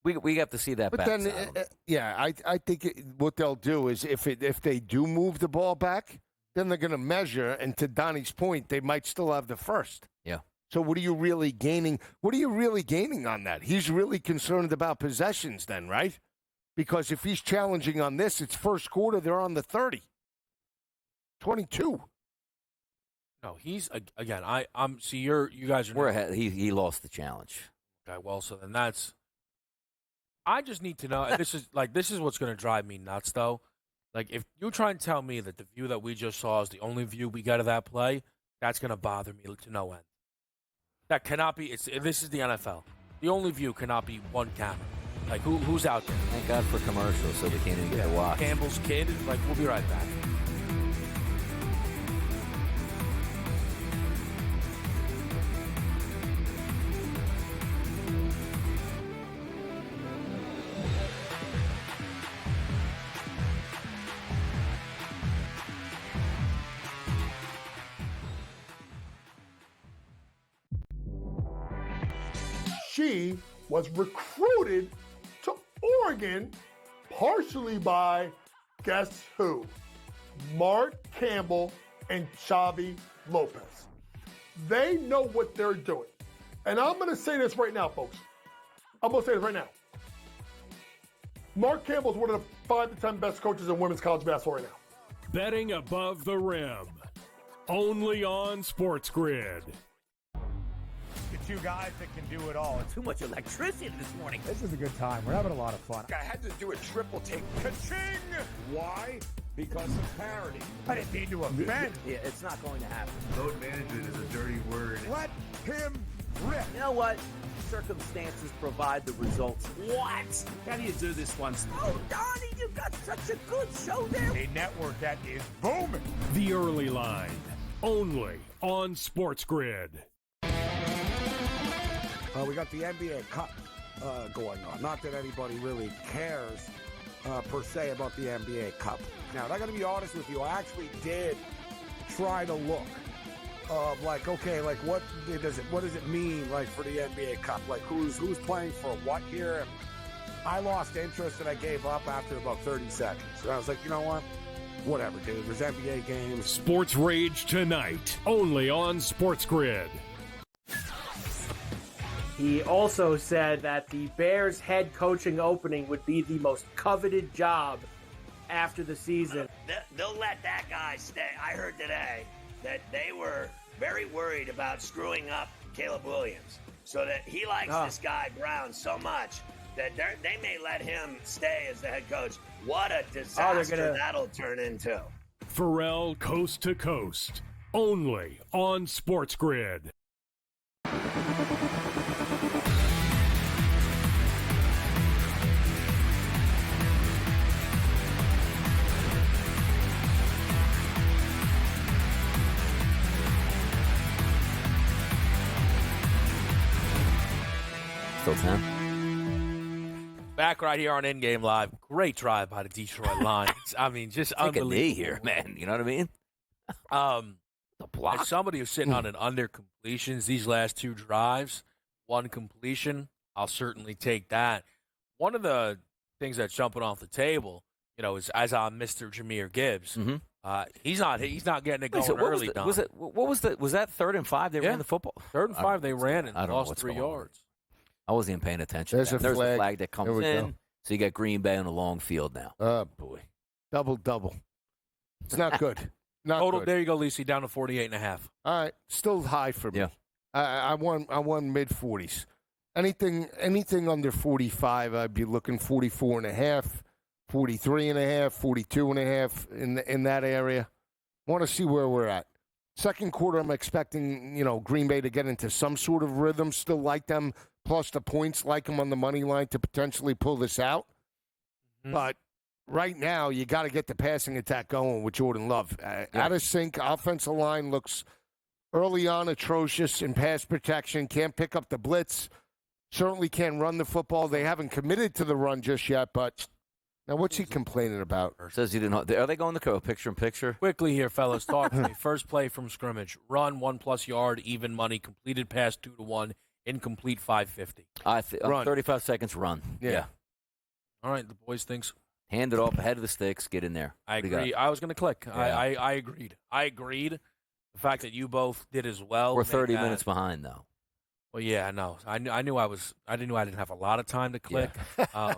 We have to see that but back. Then, I think what they'll do is if they do move the ball back, then they're going to measure, and to Donnie's point, they might still have the first. Yeah. So what are you really gaining? What are you really gaining on that? He's really concerned about possessions then, right? Because if he's challenging on this, it's first quarter, they're on the 30. 22. No, he's again. I'm see. You guys are. We're ahead. He lost the challenge. Okay, well, so then that's. I just need to know. This is what's going to drive me nuts, though. If you try and tell me that the view that we just saw is the only view we get of that play, that's going to bother me to no end. That cannot be. This is the NFL. The only view cannot be one camera. Who's out there? Thank God for commercials, so we can't even get to watch. Campbell's kid. We'll be right back. She was recruited to Oregon partially by, guess who? Mark Campbell and Xavi Lopez. They know what they're doing. And I'm going to say this right now, folks. I'm going to say this right now. Mark Campbell is one of the 5 to 10 best coaches in women's college basketball right now. Betting above the rim. Only on SportsGrid. The two guys that can do it all. Too much electricity this morning. This is a good time. We're having a lot of fun. I had to do a triple take. Ka-ching! Why? Because of parity. I didn't mean to offend. Yeah, it's not going to happen. Load management is a dirty word. Let him rip. You know what? Circumstances provide the results. What? How do you do this one? Oh, Donnie, you got such a good show there. A network that is booming. The Early Line. Only on SportsGrid. We got the NBA Cup going on. Not that anybody really cares per se about the NBA Cup. Now, I got to be honest with you. I actually did try to look of what does it mean for the NBA Cup? Who's playing for what here? And I lost interest and I gave up after about 30 seconds. And I was like, you know what? Whatever, dude. There's NBA games. Sports Rage tonight, only on SportsGrid. He also said that the Bears head coaching opening would be the most coveted job after the season. They'll let that guy stay. I heard today that they were very worried about screwing up Caleb Williams, so that he likes this guy Brown so much that they may let him stay as the head coach. What a disaster that'll turn into. Pharrell Coast to Coast, only on SportsGrid. Still 10. Back right here on In Game Live. Great drive by the Detroit Lions. I mean, just Take a unbelievable knee here, man. You know what I mean? The block. As somebody who's sitting on an under completions these last two drives, one completion, I'll certainly take that. One of the things that's jumping off the table, is as I'm Mr. Jahmyr Gibbs. He's not getting it going early. Was that 3rd and 5 they ran the football? 3rd and 5 they ran and I don't know lost what's 3 going on. yards. I wasn't even paying attention. There's a flag that comes in. Go. So you got Green Bay on a long field now. Oh, boy. Double. It's not good. Not Total, good. there you go, Lisi, down to 48.5. All right. Still high for me. Yeah. I won mid-40s. Anything under 45, I'd be looking 44.5, 43.5, 42.5 in that area. Want to see where we're at. Second quarter, I'm expecting, Green Bay to get into some sort of rhythm. Still like them, plus the points, like them on the money line to potentially pull this out. But right now, you got to get the passing attack going with Jordan Love. Out of sync, offensive line looks early on atrocious in pass protection. Can't pick up the blitz. Certainly can't run the football. They haven't committed to the run just yet, but now what's he complaining about? Says he didn't. Are they going to picture-in-picture? Quickly here, fellas, talk to me. First play from scrimmage. Run, 1+ yard, even money. Completed pass, 2-1. Incomplete, 550. 35 seconds, run. Yeah. All right, the boys thinks. Hand it off ahead of the sticks. Get in there. I agree. I was going to click. Yeah. I agreed. I agreed. The fact that you both did as well. We're 30 minutes behind, though. Well, yeah, no. I knew I didn't have a lot of time to click. Yeah.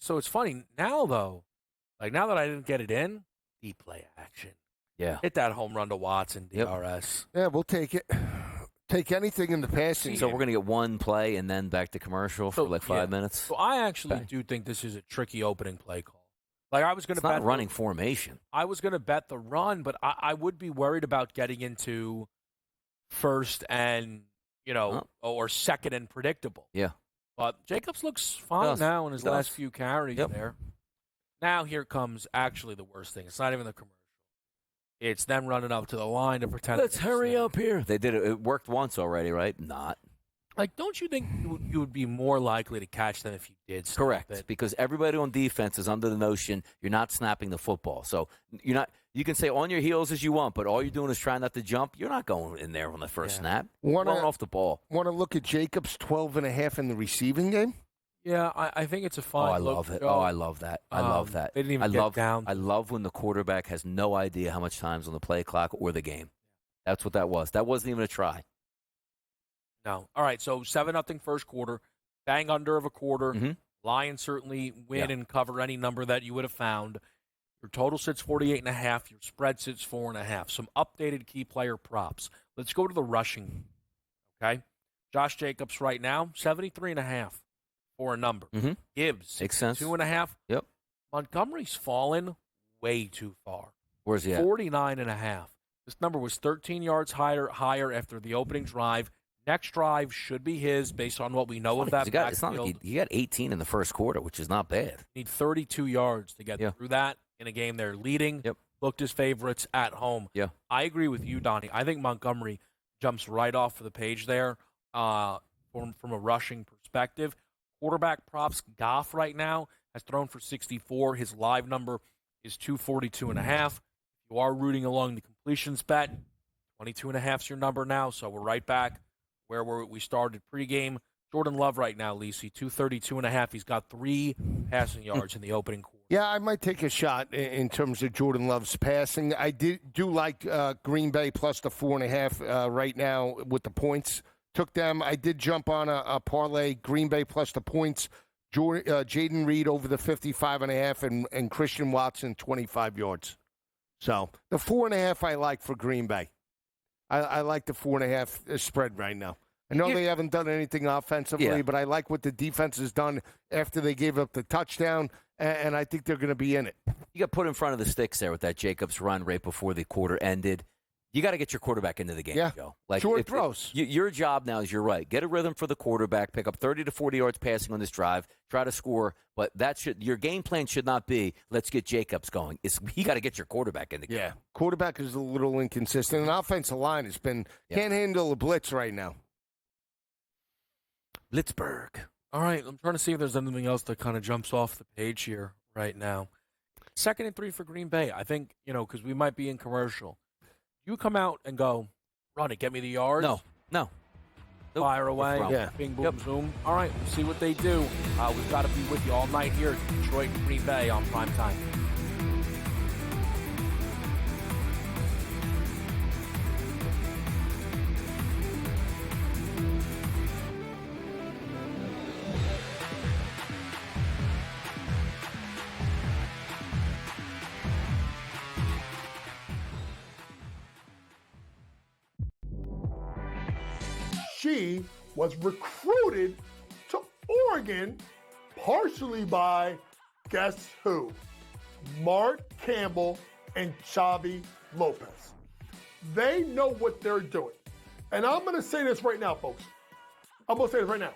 So it's funny now, though. Like, now that I didn't get it in, deep play action. Yeah. Hit that home run to Watson, DRS. Yeah, we'll take it. Take anything in the passing. So we're going to get one play and then back to commercial for 5 minutes. So I actually do think this is a tricky opening play call. Like, I was going to bet. It's not running formation. I was going to bet the run, but I would be worried about getting into first and, or second and predictable. Yeah. But Jacobs looks fine now in his last few carries there. Now here comes actually the worst thing. It's not even the commercial. It's them running up to the line to pretend. Let's hurry up here. They did it. It worked once already, right? Not. Like, don't you think you would be more likely to catch them if you did? Correct, because everybody on defense is under the notion you're not snapping the football. So you're not. You can say on your heels as you want, but all you're doing is trying not to jump. You're not going in there on the first snap. You're going off the ball. Want to look at Jacobs 12.5 in the receiving game? Yeah, I think it's a fine. I love it. I love that. I love that. They didn't even get down. I love when the quarterback has no idea how much time's on the play clock or the game. That's what that was. That wasn't even a try. No. All right, so 7-0 first quarter, bang under of a quarter. Mm-hmm. Lions certainly win and cover any number that you would have found. Your total sits 48.5. Your spread sits 4.5. Some updated key player props. Let's go to the rushing. Okay, Josh Jacobs right now 73.5 for a number. Mm-hmm. Gibbs makes sense. 2.5. Yep. Montgomery's fallen way too far. Where's he at? 49.5. This number was 13 yards higher after the opening drive. Next drive should be his based on what we know of that backfield. It's not like he got 18 in the first quarter, which is not bad. Need 32 yards to get through that in a game they're leading. Yep. Booked as favorites at home. Yeah. I agree with you, Donnie. I think Montgomery jumps right off of the page there from a rushing perspective. Quarterback props, Goff right now has thrown for 64. His live number is 242.5. You are rooting along the completions bet. 22.5 is your number now, so we're right back where we started pregame. Jordan Love right now, Lisi, 232.5. He's got 3 passing yards in the opening quarter. Yeah, I might take a shot in terms of Jordan Love's passing. I do like Green Bay plus the 4.5 right now with the points. Took them. I did jump on a parlay, Green Bay plus the points. Jaden Reed over the 55.5 and Christian Watson 25 yards. So the 4.5 I like for Green Bay. I like the 4.5 spread right now. I know they haven't done anything offensively, but I like what the defense has done after they gave up the touchdown, and I think they're going to be in it. You got put in front of the sticks there with that Jacobs run right before the quarter ended. You got to get your quarterback into the game, Joe. Like, short throws. Your job now is, you're right, get a rhythm for the quarterback, pick up 30 to 40 yards passing on this drive, try to score, but your game plan should not be, let's get Jacobs going. You got to get your quarterback in the game. Yeah, quarterback is a little inconsistent, and offensive line has been can't handle a blitz right now. Blitzburg. All right, I'm trying to see if there's anything else that kind of jumps off the page here right now. 2nd and 3 for Green Bay. I think, because we might be in commercial. You come out and go, run it, get me the yards. No. Nope. Fire away. Yeah. Bing, boom, zoom. All right, we'll see what they do. We've got to be with you all night here at Detroit and Green Bay on prime time. She was recruited to Oregon partially by, guess who? Mark Campbell and Xavi Lopez. They know what they're doing. And I'm going to say this right now, folks. I'm going to say this right now.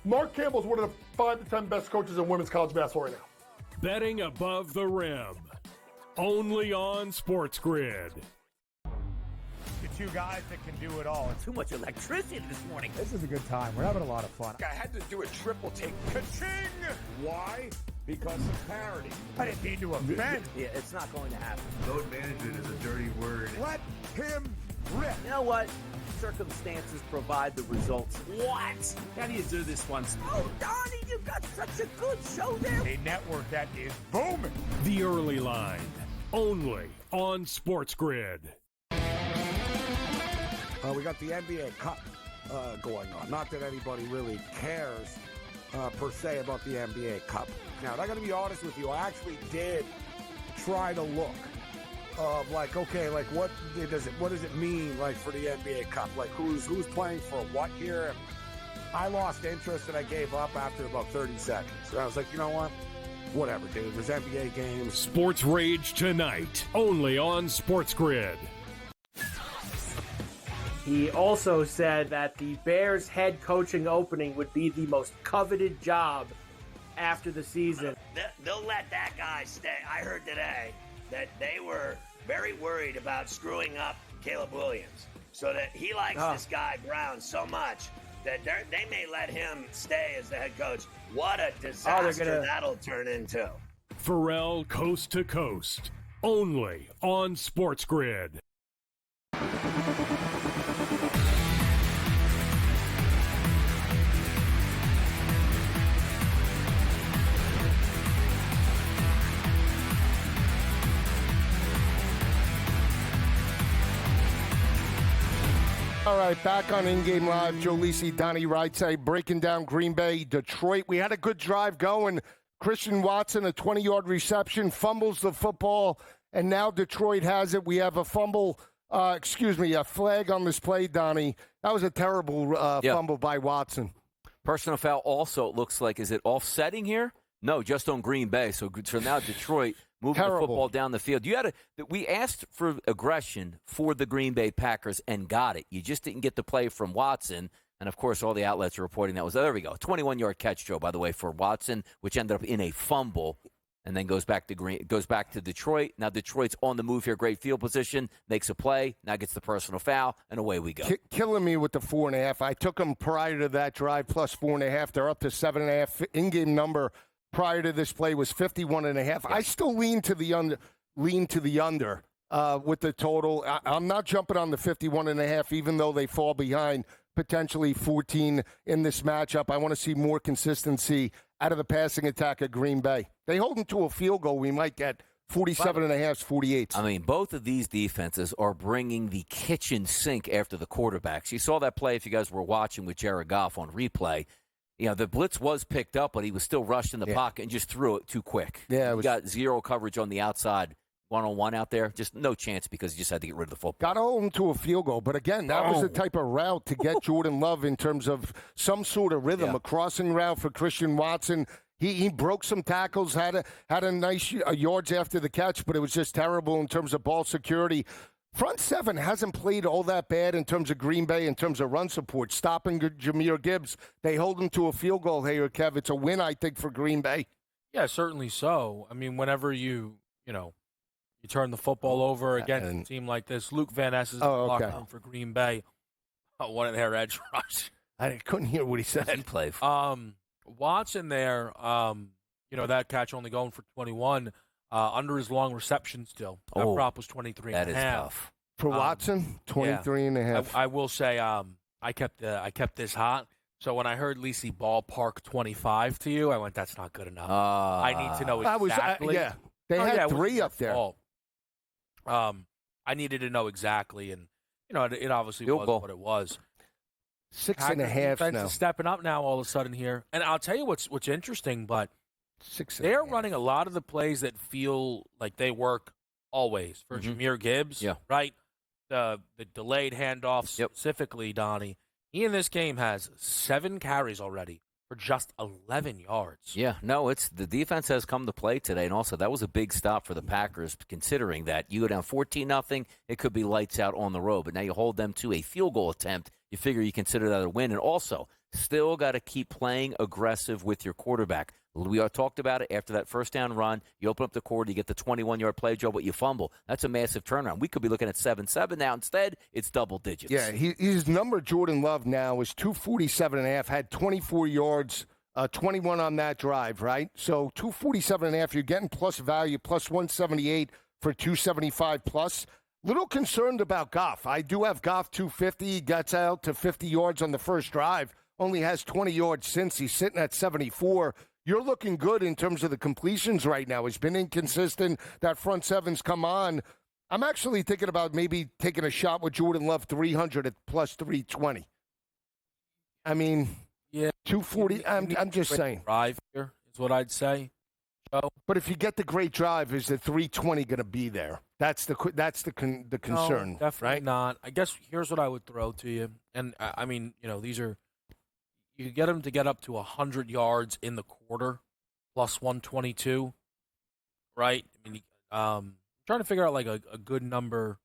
Mark Campbell is one of the 5 to 10 best coaches in women's college basketball right now. Betting above the rim. Only on SportsGrid. The two guys that can do it all. Too much electricity this morning. This is a good time. We're having a lot of fun. I had to do a triple take. Ka-ching! Why? Because of parity. I didn't mean to offend. Yeah, it's not going to happen. Load management is a dirty word. Let him rip. You know what? Circumstances provide the results. What? How do you do this one? Oh, Donnie, you got such a good show there. A network that is booming. The Early Line. Only on SportsGrid. We got the NBA Cup going on. Not that anybody really cares per se about the NBA Cup. Now, I got to be honest with you. I actually did try to look of what does it mean like for the NBA Cup? Like who's playing for what here? And I lost interest and I gave up after about 30 seconds. And I was like, you know what? Whatever, dude. There's NBA games. Sports Rage tonight. Only on SportsGrid. He also said that the Bears head coaching opening would be the most coveted job after the season. They'll let that guy stay. I heard today that they were very worried about screwing up Caleb Williams, so that he likes this guy Brown so much that they may let him stay as the head coach. What a disaster that'll turn into. Pharrell Coast to Coast. Only on SportsGrid. All right, back on In-Game Live, Joe Lisi, Donnie Rightside, breaking down Green Bay, Detroit. We had a good drive going. Christian Watson, a 20-yard reception, fumbles the football, and now Detroit has it. We have a a flag on this play, Donnie. That was a terrible fumble by Watson. Personal foul also, it looks like. Is it offsetting here? No, just on Green Bay. So now Detroit moving the football down the field. We asked for aggression for the Green Bay Packers and got it. You just didn't get the play from Watson. And, of course, all the outlets are reporting that was, there we go, 21-yard catch, Joe, by the way, for Watson, which ended up in a fumble and then goes back to Detroit. Now Detroit's on the move here, great field position, makes a play, now gets the personal foul, and away we go. Killing me with the 4.5. I took them prior to that drive plus 4.5. They're up to 7.5. In-game number prior to this play was 51.5. Yeah. I still lean to the under with the total. I'm not jumping on the 51.5, even though they fall behind potentially 14 in this matchup. I want to see more consistency out of the passing attack of Green Bay. They hold them to a field goal, we might get 47.5, 48. I mean, both of these defenses are bringing the kitchen sink after the quarterbacks. You saw that play if you guys were watching with Jared Goff on replay. You know, the blitz was picked up, but he was still rushed in the pocket and just threw it too quick. Yeah, he got zero coverage on the outside. One-on-one out there, just no chance because he just had to get rid of the football. Got to hold him to a field goal. But, again, that was the type of route to get Jordan Love in terms of some sort of rhythm, a crossing route for Christian Watson. He broke some tackles, had a nice yards after the catch, but it was just terrible in terms of ball security. Front seven hasn't played all that bad in terms of Green Bay, in terms of run support. Stopping Jahmyr Gibbs, they hold him to a field goal here, Kev. It's a win, I think, for Green Bay. Yeah, certainly so. I mean, whenever you turn the football over against a team like this. Luke Van Ness is blocking for Green Bay. One of their edge rush. I couldn't hear what he said. He played. Watson there, that catch only going for 21 under his long reception still. That prop was 23 that and a is half. tough. For Watson, 23 and a half. I will say I kept this hot. So when I heard Lisi ballpark 25 to you, I went, that's not good enough. I need to know exactly. They had 3 up there. I needed to know exactly, and it obviously was what it was. 6.5 now. Is stepping up now all of a sudden here, and I'll tell you what's interesting. But 6. They're running a lot of the plays that feel like they work always for Jahmyr Gibbs. Yeah. Right. The delayed handoff specifically, Donnie. He in this game has 7 carries already for just 11 yards. Yeah, no, the defense has come to play today, and also that was a big stop for the Packers, considering that you go down 14-0, it could be lights out on the road, but now you hold them to a field goal attempt. You figure you consider that a win, and also still got to keep playing aggressive with your quarterback. We talked about it after that first down run. You open up the quarter, you get the 21-yard play, Joe, but you fumble. That's a massive turnaround. We could be looking at 7-7 now. Instead, it's double digits. Yeah, his number, Jordan Love, now is 247.5, had 24 yards, 21 on that drive, right? So 247.5, you're getting plus value, plus 178 for 275 plus. Little concerned about Goff. I do have Goff 250. He gets out to 50 yards on the first drive. Only has 20 yards since. He's sitting at 74. You're looking good in terms of the completions right now. He's been inconsistent. That front seven's come on. I'm actually thinking about maybe taking a shot with Jordan Love 300 at plus 320. I mean, 240. I'm just saying. Drive here is what I'd say. But if you get the great drive, is the 320 going to be there? That's the concern, no, definitely right? Not. I guess here's what I would throw to you, and I mean, these are you could get them to get up to 100 yards in the quarter, plus 122, right? I mean, trying to figure out like a good number,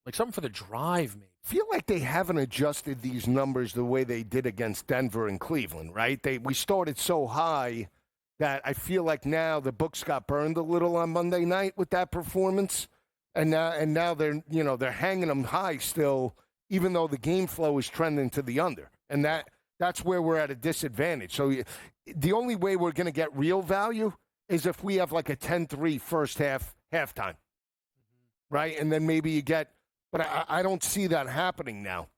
like something for the drive, maybe. I feel like they haven't adjusted these numbers the way they did against Denver and Cleveland, right? We started so high that I feel like now the books got burned a little on Monday night with that performance, and now they're hanging them high still, even though the game flow is trending to the under, and that's where we're at a disadvantage. So the only way we're going to get real value is if we have like a 10-3 first halftime, right? And then maybe you get, but I don't see that happening now.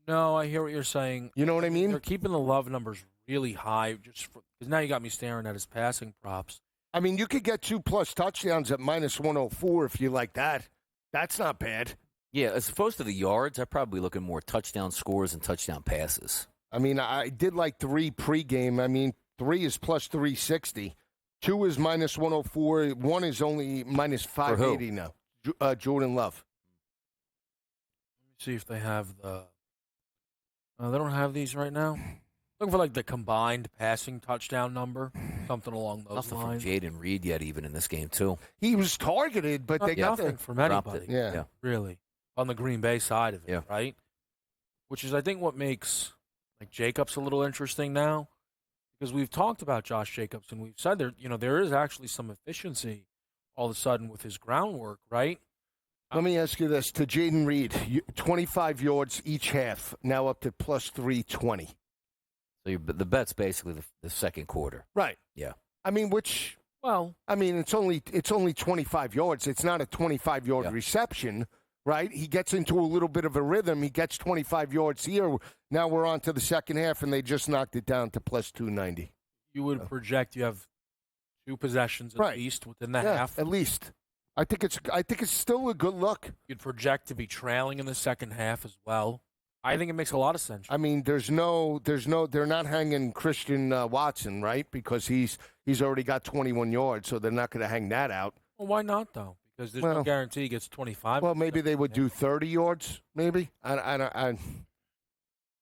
No, I hear what you're saying. You know what I mean? They're keeping the Love numbers really high, just because now you got me staring at his passing props. I mean, you could get 2+ touchdowns at minus 104 if you like that. That's not bad. Yeah, as opposed to the yards, I'm probably looking more touchdown scores and touchdown passes. I mean, I did like 3 pregame. I mean, 3 is plus 360. 2 is minus 104. 1 is only minus 580 now. Jordan Love. Let me see if they have the... they don't have these right now. Looking for like the combined passing touchdown number, something along those Nothing lines. from Jaden Reed yet, even in this game too. He was targeted, but they got nothing from anybody. Yeah, really, on the Green Bay side of it, right? Which is, I think, what makes like Jacobs a little interesting now, because we've talked about Josh Jacobs and we've said there is actually some efficiency all of a sudden with his groundwork, right? Let me ask you this: to Jaden Reed, 25 yards each half, now up to plus 320. So the bet's basically the second quarter, right? Yeah. I mean, it's only 25 yards. It's not a 25-yard reception, right? He gets into a little bit of a rhythm. He gets 25 yards here. Now we're on to the second half, and they just knocked it down to plus 290. You would project you have 2 possessions at least within the half. At least. I think it's still a good look. You'd project to be trailing in the second half as well. I think it makes a lot of sense. I mean, they're not hanging Christian Watson, right? Because he's already got 21 yards, so they're not going to hang that out. Well, why not though? Because there's no guarantee he gets 25. Well, maybe they would do 30 yards. Maybe.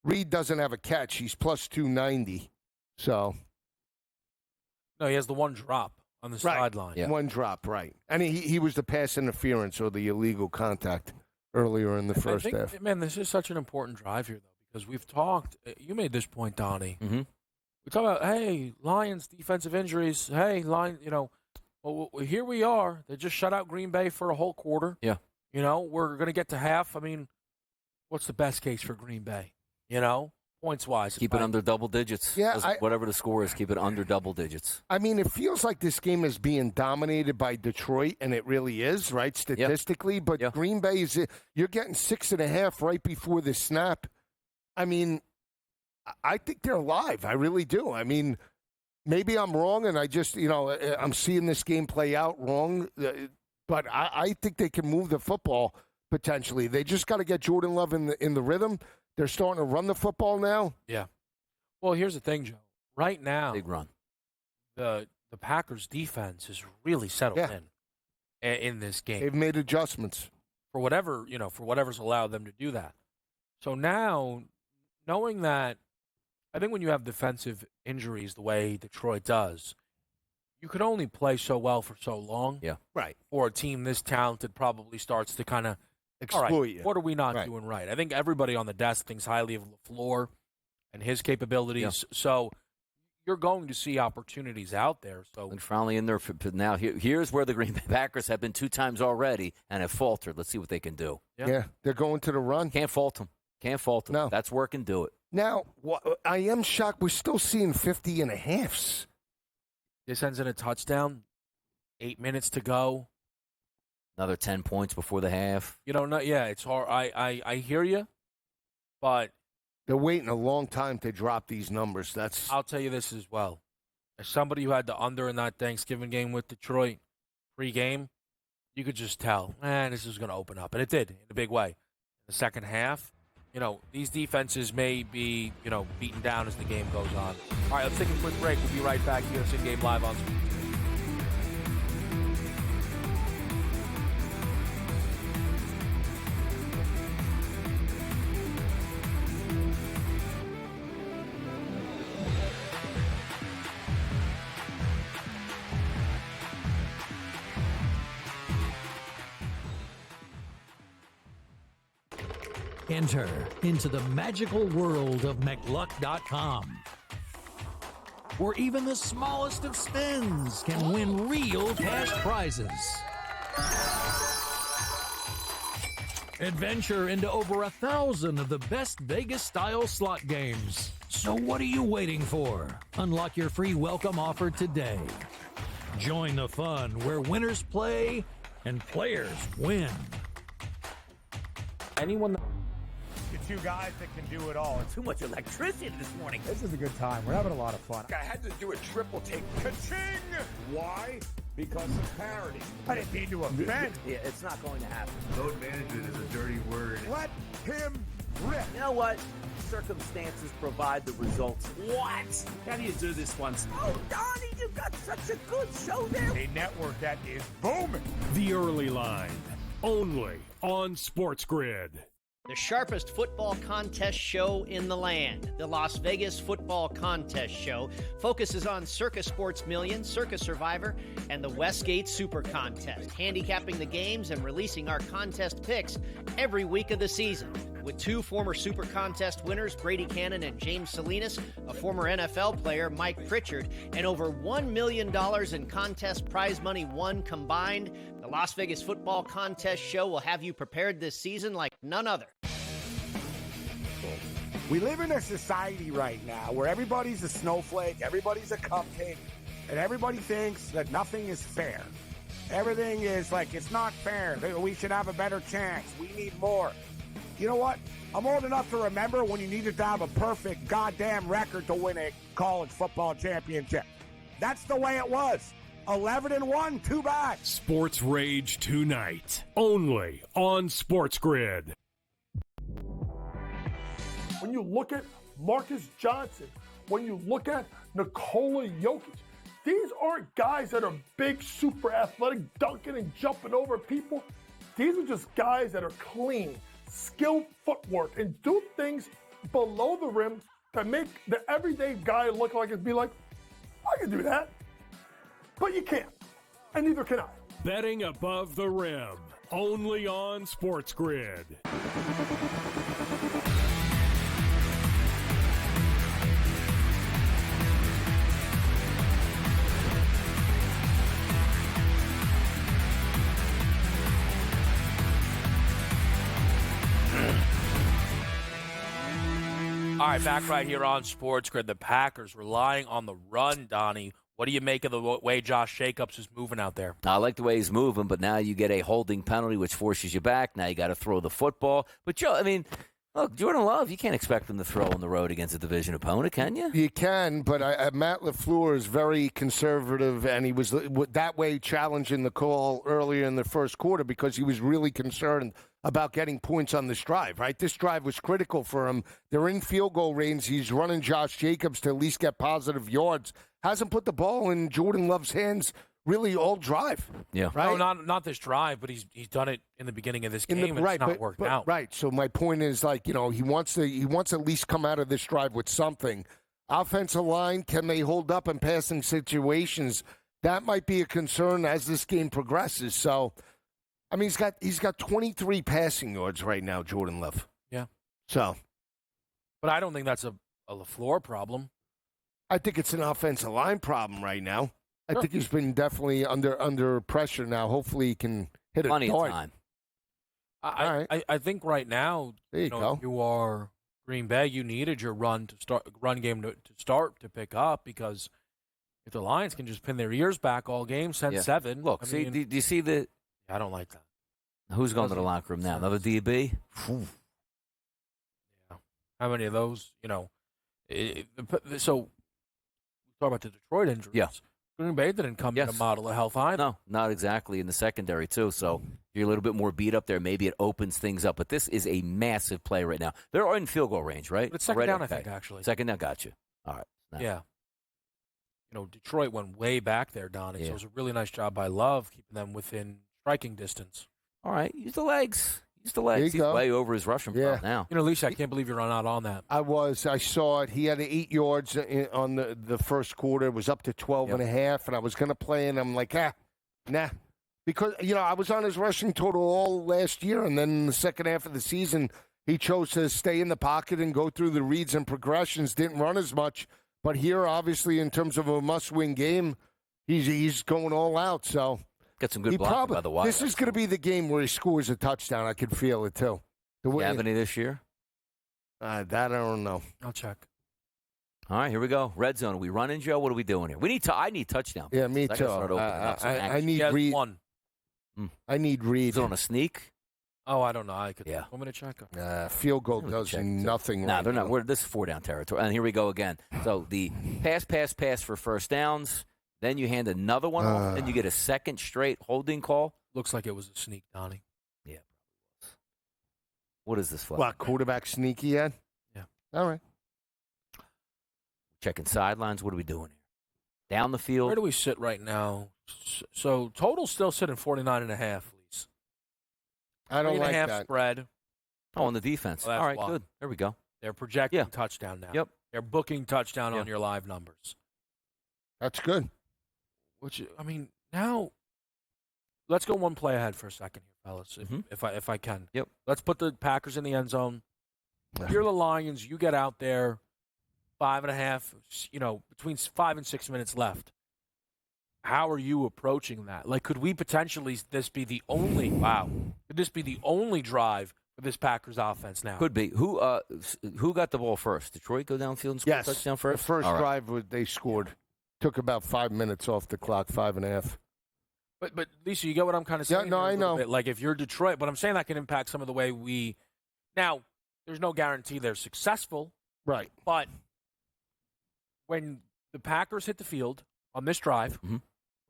Reed doesn't have a catch. He's plus 290. So. No, he has the one drop on the sideline. Yeah. One drop, right? And he was the pass interference or the illegal contact earlier in the first half. Man, this is such an important drive here, though, because we've talked. You made this point, Donnie. Mm-hmm. We talk about, hey, Lions defensive injuries. Hey, well, here we are. They just shut out Green Bay for a whole quarter. Yeah. We're going to get to half. I mean, what's the best case for Green Bay? points-wise. Keep it under double digits. Yeah, whatever the score is, keep it under double digits. I mean, it feels like this game is being dominated by Detroit, and it really is, right, statistically. But Green Bay, you're getting 6.5 right before the snap. I mean, I think they're alive. I really do. I mean, maybe I'm wrong, and I just, I'm seeing this game play out wrong. But I think they can move the football potentially. They just got to get Jordan Love in the rhythm. They're starting to run the football now. Yeah. Well, here's the thing, Joe. Right now, big run. The Packers' defense is really settled in this game. They've made adjustments for whatever's allowed them to do that. So now, knowing that, I think when you have defensive injuries the way Detroit does, you could only play so well for so long. Yeah. Right. Or a team this talented probably starts to kind of exploit you. What are we not doing right? I think everybody on the desk thinks highly of LaFleur and his capabilities. Yeah. So you're going to see opportunities out there. So and finally in there now. Here's where the Green Bay Packers have been 2 times already and have faltered. Let's see what they can do. Yeah, they're going to the run. Can't fault them. No, that's working. Do it. Now I am shocked. We're still seeing 50.5s. This ends in a touchdown. 8 minutes to go. Another 10 points before the half. It's hard. I hear you, but they're waiting a long time to drop these numbers. I'll tell you this as well. As somebody who had the under in that Thanksgiving game with Detroit pre-game, you could just tell, this is going to open up. And it did in a big way. In the second half, these defenses may be, beaten down as the game goes on. All right, let's take a quick break. We'll be right back here. It's In Game Live on SportsGrid. Enter into the magical world of McLuck.com, where even the smallest of spins can win real cash prizes. Adventure into over 1,000 of the best Vegas-style slot games. So what are you waiting for? Unlock your free welcome offer today. Join the fun where winners play and players win. Anyone... Two guys that can do it all. Too much electricity this morning. This is a good time. We're having a lot of fun. I had to do a triple take. Ka-ching! Why? Because of parity. I didn't mean to offend. Yeah, it's not going to happen. Load management is a dirty word. Let him rip. You know what? Circumstances provide the results. What? How do you do this once? Oh, Donnie, you got such a good show there. A network that is booming. The Early Line, only on SportsGrid. The sharpest football contest show in the land, the Las Vegas Football Contest Show, focuses on Circus Sports Million, Circus Survivor, and the Westgate Super Contest, handicapping the games and releasing our contest picks every week of the season. With 2 former Super Contest winners, Brady Cannon and James Salinas, a former NFL player, Mike Pritchard, and over $1 million in contest prize money won combined, the Las Vegas Football Contest Show will have you prepared this season like none other. We live in a society right now where everybody's a snowflake, everybody's a cupcake, and everybody thinks that nothing is fair. Everything is like, it's not fair. We should have a better chance. We need more. You know what? I'm old enough to remember when you needed to have a perfect goddamn record to win a college football championship. That's the way it was. 11-1, too bad. Sports Rage tonight, only on SportsGrid. When you look at Marcus Johnson, when you look at Nikola Jokic, these aren't guys that are big, super athletic, dunking and jumping over people. These are just guys that are clean, skilled footwork, and do things below the rim that make the everyday guy look like it'd be like, I can do that. But you can't, and neither can I. Betting above the rim, only on SportsGrid. All right, back right here on SportsGrid. The Packers relying on the run, Donnie. What do you make of the way Josh Jacobs is moving out there? I like the way he's moving, but now you get a holding penalty, which forces you back. Now you got to throw the football. But, Joe, I mean, look, Jordan Love, you can't expect him to throw on the road against a division opponent, can you? You can, but Matt LaFleur is very conservative, and he was that way challenging the call earlier in the first quarter because he was really concerned about getting points on this drive, right? This drive was critical for him. They're in field goal range. He's running Josh Jacobs to at least get positive yards. Hasn't put the ball in Jordan Love's hands really all drive. Yeah. Right? No, not this drive, but he's done it in the beginning of this game, and it's not worked out. Right. So my point is, like, he wants to at least come out of this drive with something. Offensive line, can they hold up in passing situations? That might be a concern as this game progresses. So, I mean, he's got 23 passing yards right now, Jordan Love. Yeah. So. But I don't think that's a LaFleur problem. I think it's an offensive line problem right now. I think he's been definitely under pressure now. Hopefully he can hit Plenty a dart. of time. I think right now, there you go. You are Green Bay. You needed your run game to pick up, because if the Lions can just pin their ears back all game, send 7. Look, do you see the? I don't like that. Who's going to the locker room now? Another DB? Yeah. How many of those? So talk about the Detroit injuries. Yeah. Green Bay didn't come in a model of health either. No, not exactly in the secondary, too. So you're a little bit more beat up there. Maybe it opens things up. But this is a massive play right now. They're in field goal range, right? It's second down, I think, actually. Second down, got you. All right. Snap. Yeah. Detroit went way back there, Donnie. So it was a really nice job by Love, keeping them within striking distance. All right. Use the legs. He's go. way over his rushing front now. Lisa, I can't believe you're not on that. I saw it. He had 8 yards on the first quarter. It was up to 12 and a half, and I was going to play, and I'm like, nah. Because, I was on his rushing total all last year, and then in the second half of the season, he chose to stay in the pocket and go through the reads and progressions, didn't run as much. But here, obviously, in terms of a must-win game, he's going all out, so. Got some good blocking by the wide. This is going to be the game where he scores a touchdown. I can feel it, too. You have any this year? That I don't know. I'll check. All right, here we go. Red zone. Are we running, Joe? What are we doing here? I need touchdown. Yeah, me too. I need Reed. one. I need Reed. Is it on a sneak? Oh, I don't know. I'm going to check. Field goal does nothing. No, they're not. This is 4-down territory. And here we go again. So the pass for first downs. Then you hand another one off, and you get a second straight holding call. Looks like it was a sneak, Donnie. Yeah. What is this flag? What, quarterback sneaky yet? Yeah. All right. Checking sidelines. What are we doing here? Down the field. Where do we sit right now? So total still sitting 49.5, Lise. I don't like that. 3.5 spread. Oh, on the defense. All right, good. There we go. They're projecting touchdown now. Yep. They're booking touchdown on your live numbers. That's good. Which, I mean, now let's go one play ahead for a second here, fellas, if I can. Yep. Let's put the Packers in the end zone. You're the Lions. You get out there, 5.5, between 5 and 6 minutes left. How are you approaching that? Like, could we potentially this be the only Could this be the only drive for this Packers offense now? Could be. Who got the ball first? Detroit go downfield and score a touchdown first? The first drive they scored. Took about 5 minutes off the clock, 5.5. But Lisa, you get what I'm kind of saying? Yeah, no, I know. Bit. Like, if you're Detroit, but I'm saying that can impact some of the way we. Now, there's no guarantee they're successful. Right. But when the Packers hit the field on this drive,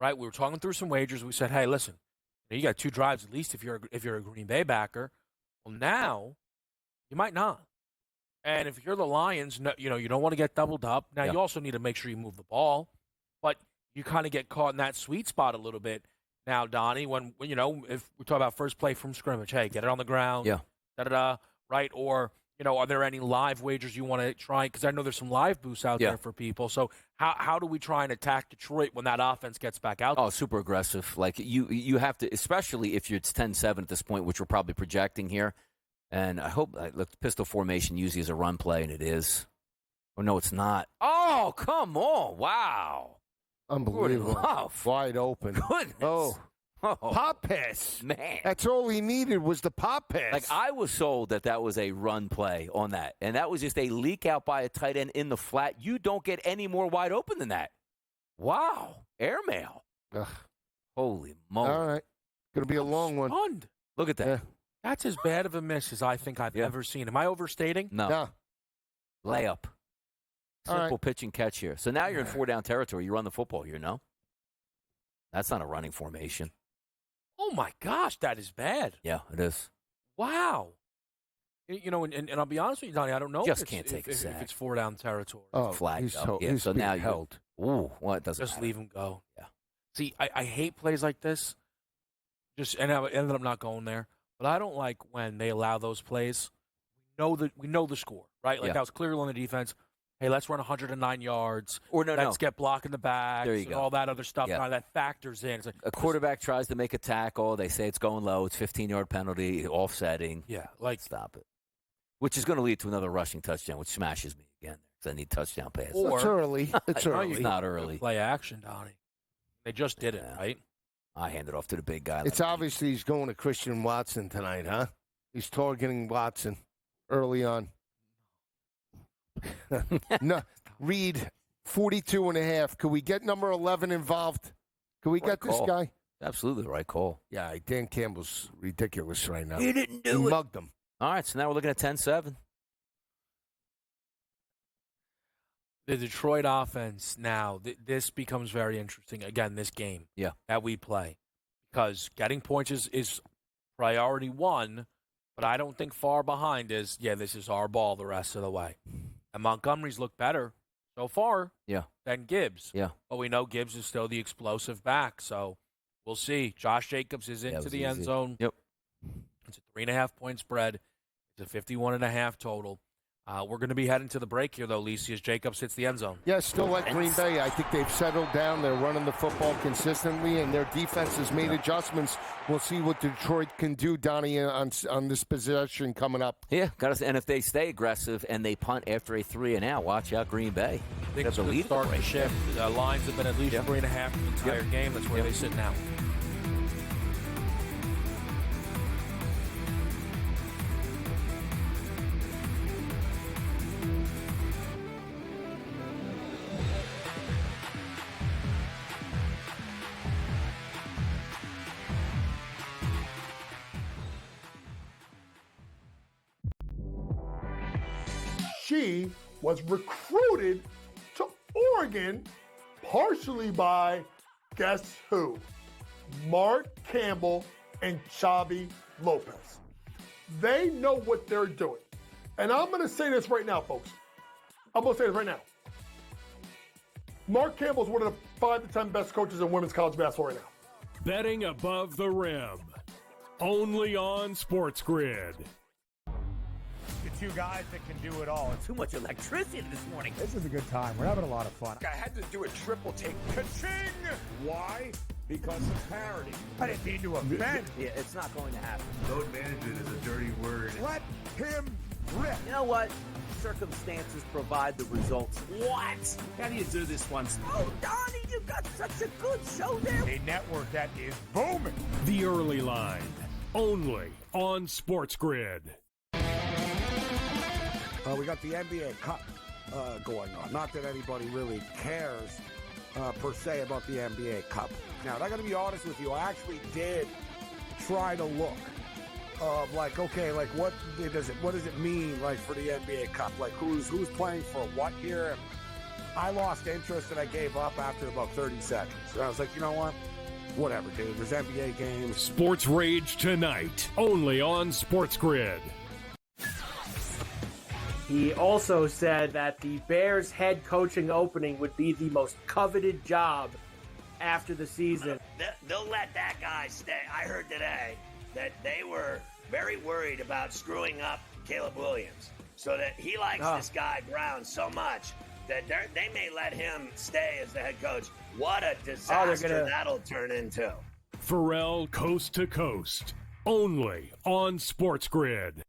right, we were talking through some wagers. We said, hey, listen, you got 2 drives at least if you're a Green Bay backer. Well, now you might not. And if you're the Lions, you don't want to get doubled up. Now, you also need to make sure you move the ball. But you kind of get caught in that sweet spot a little bit now, Donnie, when if we talk about first play from scrimmage, hey, get it on the ground, right? Or, are there any live wagers you want to try? Because I know there's some live boosts out there for people. So how do we try and attack Detroit when that offense gets back out there? Oh, super aggressive. Like, you have to, especially if it's 10-7 at this point, which we're probably projecting here. And I hope pistol formation usually is a run play, and it is. Or no, it's not. Oh, come on. Wow. Unbelievable. Love. Wide open. Goodness. Oh. Pop pass. Man. That's all he needed was the pop pass. Like, I was sold that was a run play on that, and that was just a leak out by a tight end in the flat. You don't get any more wide open than that. Wow. Airmail. Ugh. Holy moly. All right. Going to be a long one. Stunned. Look at that. Yeah. That's as bad of a miss as I think I've ever seen. Am I overstating? No. Layup. All Simple right. pitch and catch here. So now you're in 4-down territory. You run the football here, no? That's not a running formation. Oh, my gosh, that is bad. Yeah, it is. Wow. You know, and I'll be honest with you, Donnie, I don't know Just if can't take a if sack. it's 4-down territory. Oh, Flag, he's, though. Yeah, he's so being now held. Ooh, well, it doesn't Just matter. leave him go. Yeah. See, I hate plays like this. And I ended up not going there. But I don't like when they allow those plays. We know the score, right? Like, that was clearly on the defense. Hey, let's run 109 yards. Or let's get block in the back. There you and go. all that other stuff. Yeah. Now that factors in. It's like, A quarterback tries to make a tackle. They say it's going low. It's 15-yard penalty, offsetting. yeah, like Stop it. Which is going to lead to another rushing touchdown, which smashes me again because I need touchdown passes. It's early. It's No, early. It's not early. play action, Donnie. They just did it, right? I hand it off to the big guy. It's obviously he's going to Christian Watson tonight, huh? He's targeting Watson early on. No, Reed, 42.5. Could we get number 11 involved? Could we get this guy? Absolutely the right call. Yeah, Dan Campbell's ridiculous right now. He didn't He mugged him. All right, so now we're looking at 10-7. The Detroit offense now, this becomes very interesting. Again, this game that we play. Because getting points is priority one, but I don't think far behind is, this is our ball the rest of the way. And Montgomery's looked better so far than Gibbs. Yeah. But we know Gibbs is still the explosive back, so we'll see. Josh Jacobs is into the end zone. Yep. It's a 3.5-point spread. It's a 51.5 total. We're going to be heading to the break here, though, Lisi, as Jacobs hits the end zone. Yeah, still like Green Bay. I think they've settled down. They're running the football consistently, and their defense has made adjustments. We'll see what Detroit can do, Donnie, on this possession coming up. Yeah, and if they stay aggressive and they punt after a 3-and-out, watch out Green Bay. They have the lead Start to shift. Lines have been at least 3.5 the entire game. That's where they sit now. She was recruited to Oregon partially by, guess who? Mark Campbell and Xavi Lopez. They know what they're doing. And I'm going to say this right now, folks. I'm going to say this right now. Mark Campbell's one of the 5 to 10 best coaches in women's college basketball right now. Betting above the rim. Only on SportsGrid. The two guys that can do it all. Too much electricity this morning. This is a good time. We're having a lot of fun. I had to do a triple take. Ka-ching! Why? Because of parity. I didn't mean to offend. Yeah, it's not going to happen. Load management is a dirty word. Let him rip. You know what? Circumstances provide the results. What? How do you do this one? Oh, Donnie, you got such a good show there. A network that is booming. The Early Line. Only on SportsGrid. We got the NBA Cup going on. Not that anybody really cares per se about the NBA Cup. Now, I got to be honest with you. I actually did try to look of like, okay, like what does it mean like for the NBA Cup? Like who's playing for what here? And I lost interest and I gave up after about 30 seconds. And I was like, you know what? Whatever, dude. There's NBA games. Sports Rage tonight. Only on SportsGrid. He also said that the Bears head coaching opening would be the most coveted job after the season. They'll let that guy stay. I heard today that they were very worried about screwing up Caleb Williams, so that he likes this guy Brown so much that they may let him stay as the head coach. What a disaster that'll turn into. Pharrell Coast to Coast. Only on SportsGrid.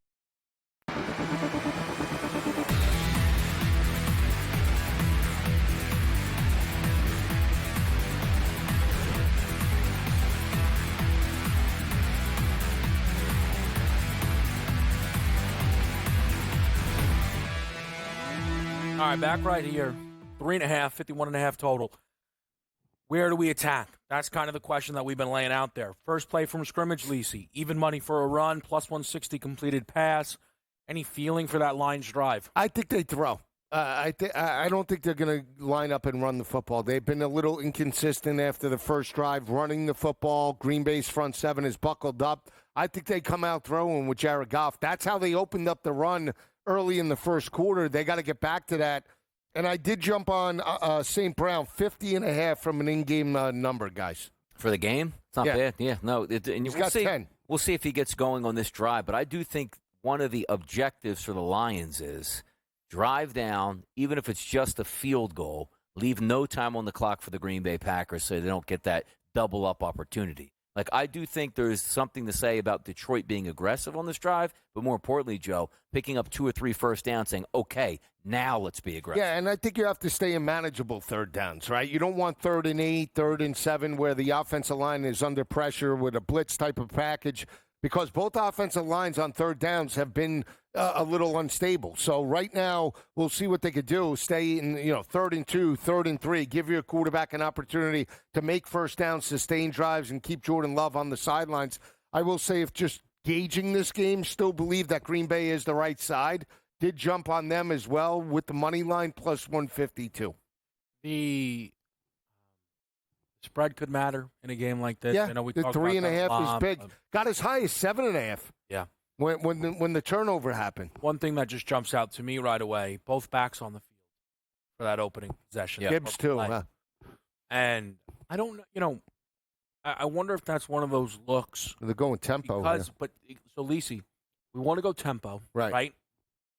All right, back right here. 3.5, 51.5 total. Where do we attack? That's kind of the question that we've been laying out there. First play from scrimmage, Lisi. Even money for a run, plus 160 completed pass. Any feeling for that Lions drive? I think they throw. I don't think they're going to line up and run the football. They've been a little inconsistent after the first drive running the football. Green Bay's front seven is buckled up. I think they come out throwing with Jared Goff. That's how they opened up the run early in the first quarter. They got to get back to that. And I did jump on St. Brown, 50.5 from an in-game number, guys. For the game? It's not bad. Yeah, no. And He's got 10. We'll see if he gets going on this drive. But I do think one of the objectives for the Lions is drive down, even if it's just a field goal, leave no time on the clock for the Green Bay Packers so they don't get that double-up opportunity. Like, I do think there's something to say about Detroit being aggressive on this drive, but more importantly, Joe, picking up 2 or 3 first downs, saying, okay, now let's be aggressive. Yeah, and I think you have to stay in manageable third downs, right? You don't want 3rd and 8, 3rd and 7, where the offensive line is under pressure with a blitz type of package, because both offensive lines on third downs have been a little unstable. So right now, we'll see what they could do. Stay in, 3rd and 2, 3rd and 3. Give your quarterback an opportunity to make first downs, sustain drives, and keep Jordan Love on the sidelines. I will say, if just gauging this game, still believe that Green Bay is the right side. Did jump on them as well with the money line plus 152. The spread could matter in a game like this. Yeah, I know we the talked 3.5 about is big. Got as high as 7.5. Yeah. When the turnover happened. One thing that just jumps out to me right away, both backs on the field for that opening possession. Yeah. Gibbs too, huh? And I don't know, I wonder if that's one of those looks. They're going tempo. So Lisi, we want to go tempo, right?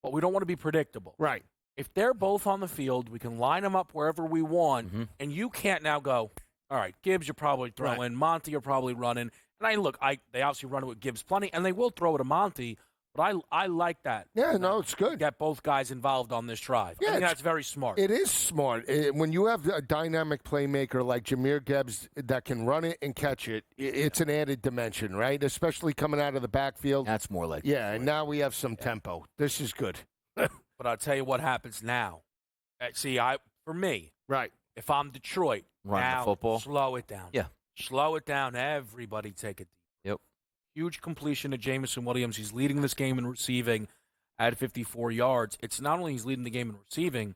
But we don't want to be predictable. Right. If they're both on the field, we can line them up wherever we want, and you can't now go, all right, Gibbs, you're probably throwing. Right. Monty, you're probably running. And they obviously run it with Gibbs plenty, and they will throw it to Monty, but I like that. Yeah, no, it's good. Get both guys involved on this drive. Yeah, I think that's very smart. It is smart. When you have a dynamic playmaker like Jahmyr Gibbs that can run it and catch it, it's an added dimension, right? Especially coming out of the backfield. That's more like and now we have some tempo. This is good. But I'll tell you what happens now. For me, right? If I'm Detroit, run now the football, slow it down. Yeah. Slow it down. Everybody take it deep. Yep. Huge completion to Jameson Williams. He's leading this game in receiving at 54 yards. It's not only he's leading the game in receiving.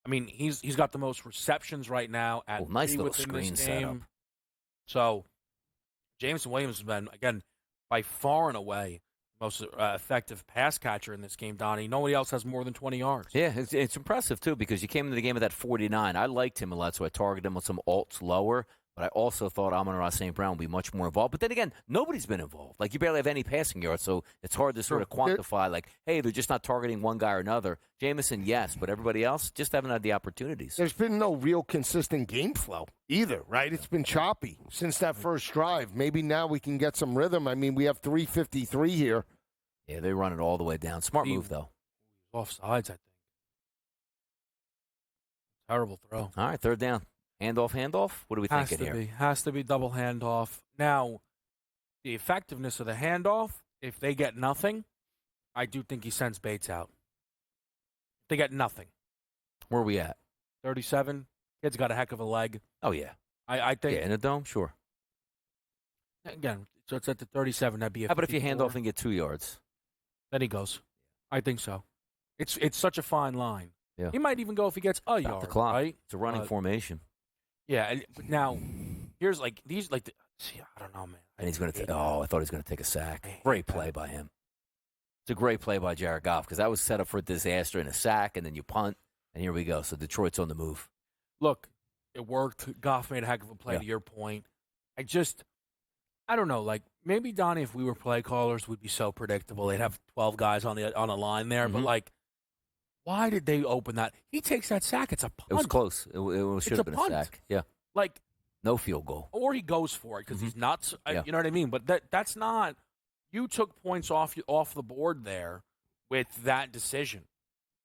I mean, he's got the most receptions right now at nice 3 little within screen this setup. game. So Jameson Williams has been, again, by far and away most effective pass catcher in this game, Donnie. Nobody else has more than 20 yards. Yeah, it's impressive, too, because you came into the game with that 49. I liked him a lot, so I targeted him with some alts lower. But I also thought Amon-Ra St. Brown would be much more involved. But then again, nobody's been involved. Like, you barely have any passing yards, so it's hard to sort of quantify, like, hey, they're just not targeting one guy or another. Jameson, yes, but everybody else just haven't had the opportunities. There's been no real consistent game flow either, right? It's been choppy since that first drive. Maybe now we can get some rhythm. I mean, we have 3:53 here. Yeah, they run it all the way down. Smart move, though. Offsides, I think. Terrible throw. All right, third down. Handoff? What are we thinking here? Has to be double handoff. Now, the effectiveness of the handoff, if they get nothing, I do think he sends Bates out. If they get nothing. Where are we at? 37. Kid's got a heck of a leg. Oh, yeah. I think. Yeah, in a dome? Sure. Again, so it's at the 37. That'd be a How about if you 54. hand off and get 2 yards? Then he goes. I think so. It's such a fine line. Yeah. He might even go if he gets a yard. The clock. Right? It's a running formation. Yeah. But now, here's I don't know, man. And he's going to I thought he was going to take a sack. Great play by him. It's a great play by Jared Goff because that was set up for a disaster and a sack, and then you punt, and here we go. So Detroit's on the move. Look, it worked. Goff made a heck of a play to your point. I don't know. Like, maybe, Donnie, if we were play callers, we'd be so predictable. They'd have 12 guys on a line there. But, like, why did they open that? He takes that sack. It's a punt. It was close. It should have been a sack. Yeah. Like, no field goal. Or he goes for it because he's nuts. You know what I mean? But that's not – you took points off the board there with that decision.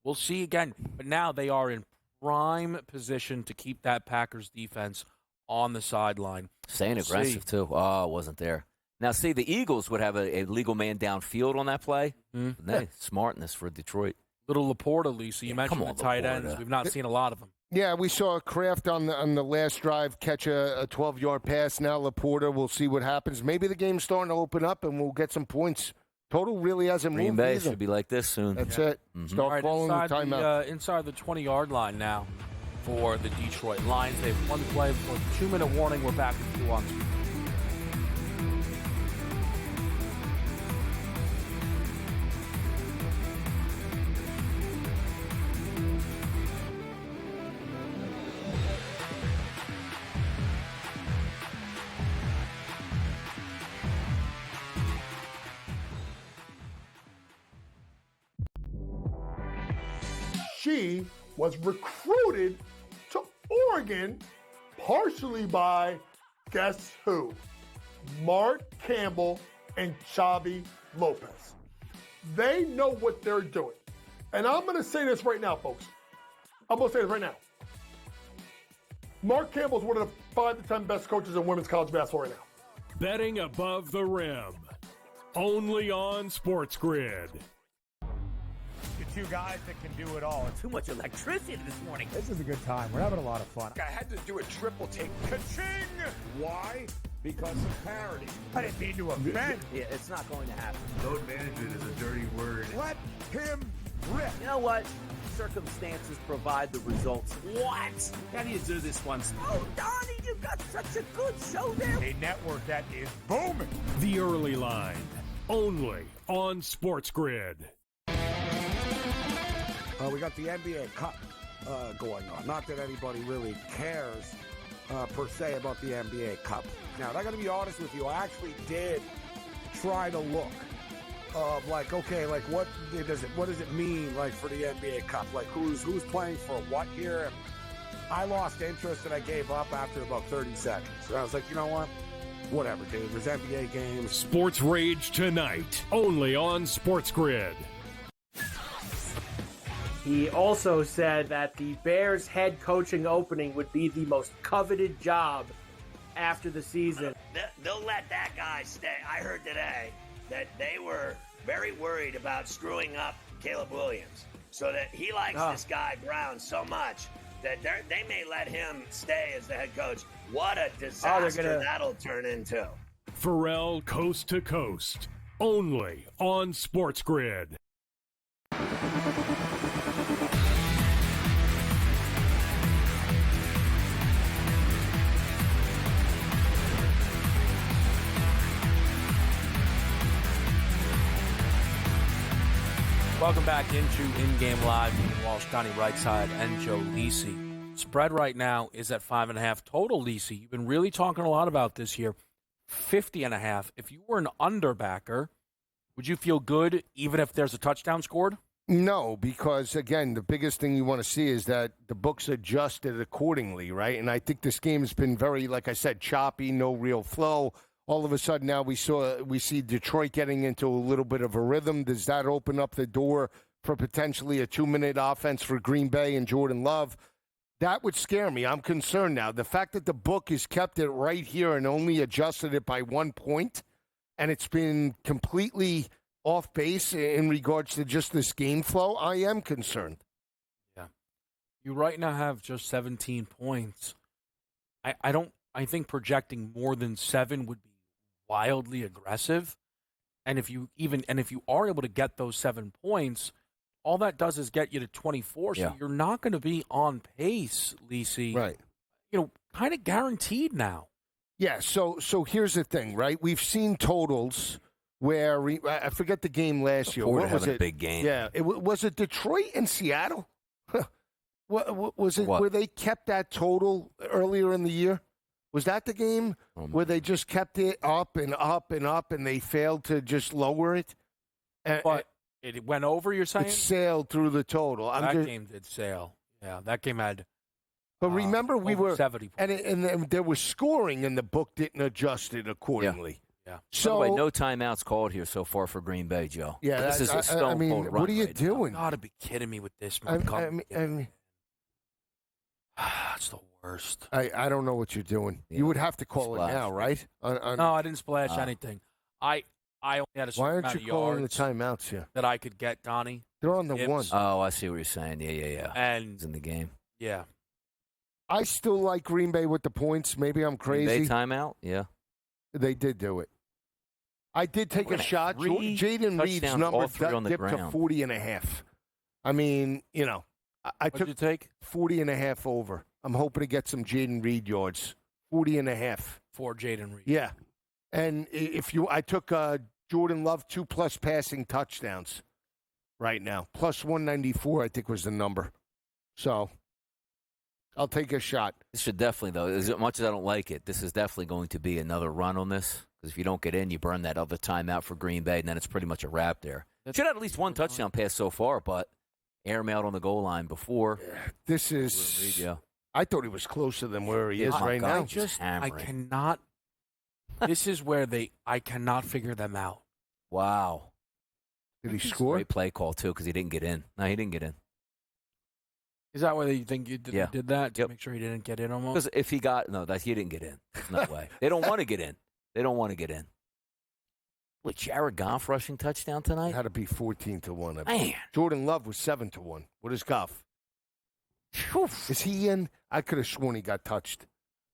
We'll see again. But now they are in prime position to keep that Packers defense on the sideline. Staying aggressive, too. Oh, it wasn't there. Now, see, the Eagles would have a legal man downfield on that play. Smartness for Detroit. Little Laporta, Lisa. You mentioned the tight ends. We've not seen a lot of them. Yeah, we saw Kraft on the last drive catch a 12-yard pass. Now Laporta, we'll see what happens. Maybe the game's starting to open up and we'll get some points. Total really hasn't moved. Green Bay either. should be like this soon. That's it. Start calling the timeout. Inside the 20-yard line now for the Detroit Lions. They have one play before the 2-minute warning. We're back with you on. She was recruited to Oregon partially by, guess who? Mark Campbell and Xavi Lopez. They know what they're doing. And I'm going to say this right now, folks. I'm going to say this right now. Mark Campbell's one of the 5 to 10 best coaches in women's college basketball right now. Betting above the rim. Only on SportsGrid. The two guys that can do it all. Too much electricity this morning. This is a good time. We're having a lot of fun. I had to do a triple take. Ka-ching! Why? Because of parity. I didn't mean to offend. Yeah, it's not going to happen. Load management is a dirty word. Let him rip. You know what? Circumstances provide the results. What? How do you do this one? Oh, Donnie, you got such a good show there. A network that is booming. The Early Line. Only on SportsGrid. We got the NBA Cup going on. Not that anybody really cares per se about the NBA Cup. Now, I got to be honest with you. I actually did try to look like, okay, like what does it mean like for the NBA Cup? Like who's playing for what here? And I lost interest and I gave up after about 30 seconds. And I was like, you know what? Whatever, dude. There's NBA games. Sports Rage tonight. Only on SportsGrid. He also said that the Bears head coaching opening would be the most coveted job after the season. They'll let that guy stay. I heard today that they were very worried about screwing up Caleb Williams, so that he likes this guy Brown so much that they may let him stay as the head coach. What a disaster that'll turn into. Pharrell Coast to Coast. Only on SportsGrid. Welcome back into In-Game Live with Walsh, Donnie Rightside, and Joe Lisi. Spread right now is at 5.5 total, Lisi. You've been really talking a lot about this here. 50.5. If you were an underbacker, would you feel good even if there's a touchdown scored? No, because, again, the biggest thing you want to see is that the books adjusted accordingly, right? And I think this game has been very, like I said, choppy, no real flow. All of a sudden now we see Detroit getting into a little bit of a rhythm. Does that open up the door for potentially a 2-minute offense for Green Bay and Jordan Love? That would scare me. I'm concerned now. The fact that the book has kept it right here and only adjusted it by 1 point, and it's been completely off base in regards to just this game flow, I am concerned. Yeah. You right now have just 17 points. I think projecting more than 7 would be wildly aggressive. And if you are able to get those 7 points, all that does is get you to 24. So you're not going to be on pace, Lisi. Right. Kind of guaranteed now. Yeah, so here's the thing, right? We've seen totals where I forget the game last year. What was it? A big game. Yeah, was it Detroit and Seattle? What was it? Where they kept that total earlier in the year? Was that the game where they just kept it up and up and up, and they failed to just lower it? But it went over, you're saying? It sailed through the total. That game did sail. Yeah, that game had. But remember, we were 70 points. and there was scoring, and the book didn't adjust it accordingly. Yeah. So, by the way, no timeouts called here so far for Green Bay, Joe. Yeah, this is a stone cold run. What are you right doing? You got to be kidding me with this, I man. mean, it's the worst. I don't know what you're doing. You would have to call Splash. it now, right? No, I didn't splash anything. I only had a Why certain aren't amount you of calling the yards timeouts here? that I could get, Donnie. They're on the Gibbs. one. Oh, I see what you're saying. Yeah. And He's in the game. yeah. I still like Green Bay with the points. Maybe I'm Green crazy. Bay timeout? Yeah. They did do it. I did take a shot. Jaden Reed's touchdowns, number all three on the dipped to ground. 40.5. I mean, I What'd took you take? 40.5 over. I'm hoping to get some Jaden Reed yards. 40.5 For Jaden Reed. Yeah, and I took Jordan Love 2+ passing touchdowns right now. Plus 194, I think was the number. So I'll take a shot. This should definitely, though, as much as I don't like it, this is definitely going to be another run on this. Because if you don't get in, you burn that other timeout for Green Bay, and then it's pretty much a wrap there. Should have at least one touchdown pass so far, but airmailed on the goal line before. This is. I thought he was closer than where he is right now. I cannot. This is where I cannot figure them out. Wow. Did he score? Great play call, too, because he didn't get in. No, he didn't get in. Is that why you think you did that? To make sure he didn't get in almost? Because if he got, he didn't get in. There's no way. They don't want to get in. They don't want to get in. Wait, Jared Goff rushing touchdown tonight? Had to be 14-1. Man. Jordan Love was 7-1. What is Goff? Is he in? I could have sworn he got touched.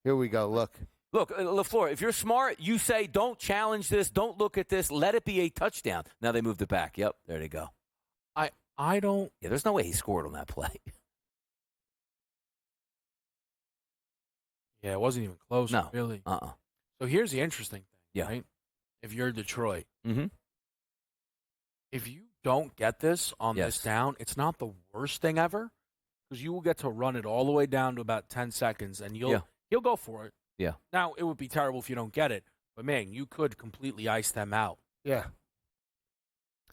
Here we go. Look, LaFleur, if you're smart, you say, don't challenge this. Don't look at this. Let it be a touchdown. Now they moved it back. Yep, there they go. I don't. Yeah, there's no way he scored on that play. Yeah, it wasn't even close. No. Really. Uh-uh. So here's the interesting thing, right? If you're Detroit, if you don't get this on this down, it's not the worst thing ever because you will get to run it all the way down to about 10 seconds, and he'll go for it. Yeah. Now, it would be terrible if you don't get it, but, man, you could completely ice them out. Yeah.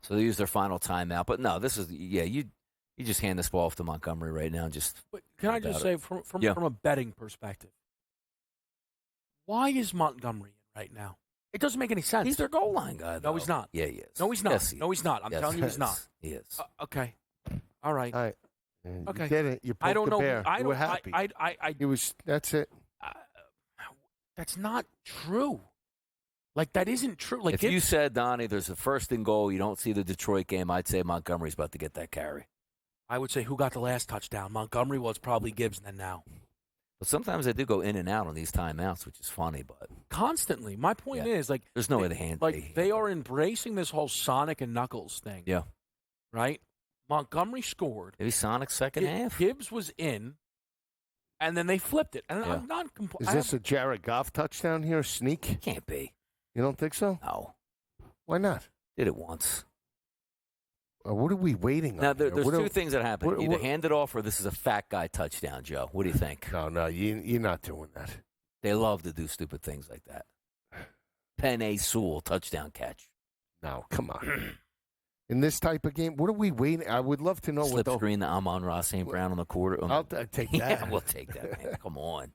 So they use their final timeout. But, no, this is, you just hand this ball off to Montgomery right now and just. But can I just say, from a betting perspective, why is Montgomery in right now? It doesn't make any sense. He's their goal line guy, though. No, he's not. Yeah, he is. No, he's not. Yes, No, he's not. I'm telling you he's not. He is. Okay. All right. All right. Okay. You did it. You poked I don't the know. bear. I You don't. were happy. It was. That's it. That's not true. Like, that isn't true. Like, if you said, Donnie, there's a 1st and goal, you don't see the Detroit game, I'd say Montgomery's about to get that carry. I would say who got the last touchdown? Montgomery was probably Gibbs then now. But sometimes they do go in and out on these timeouts, which is funny. But constantly. My point is, like, there's no way to hand. Like, they are embracing this whole Sonic and Knuckles thing. Yeah. Right? Montgomery scored. Maybe Sonic's second half. Gibbs was in, and then they flipped it. And I'm not Is this a Jared Goff touchdown here? Sneak? Can't be. You don't think so? No. Why not? Did it once. What are we waiting on? Now, there's here? two things that happen. Either hand it off or this is a fat guy touchdown, Joe. What do you think? No, you're not doing that. They love to do stupid things like that. Penei Sewell, touchdown catch. No, come on. In this type of game, what are we waiting? I would love to know Slip what screen to Amon-Ra St. Brown on the quarter. I'll take that. Yeah, we'll take that, man. Come on.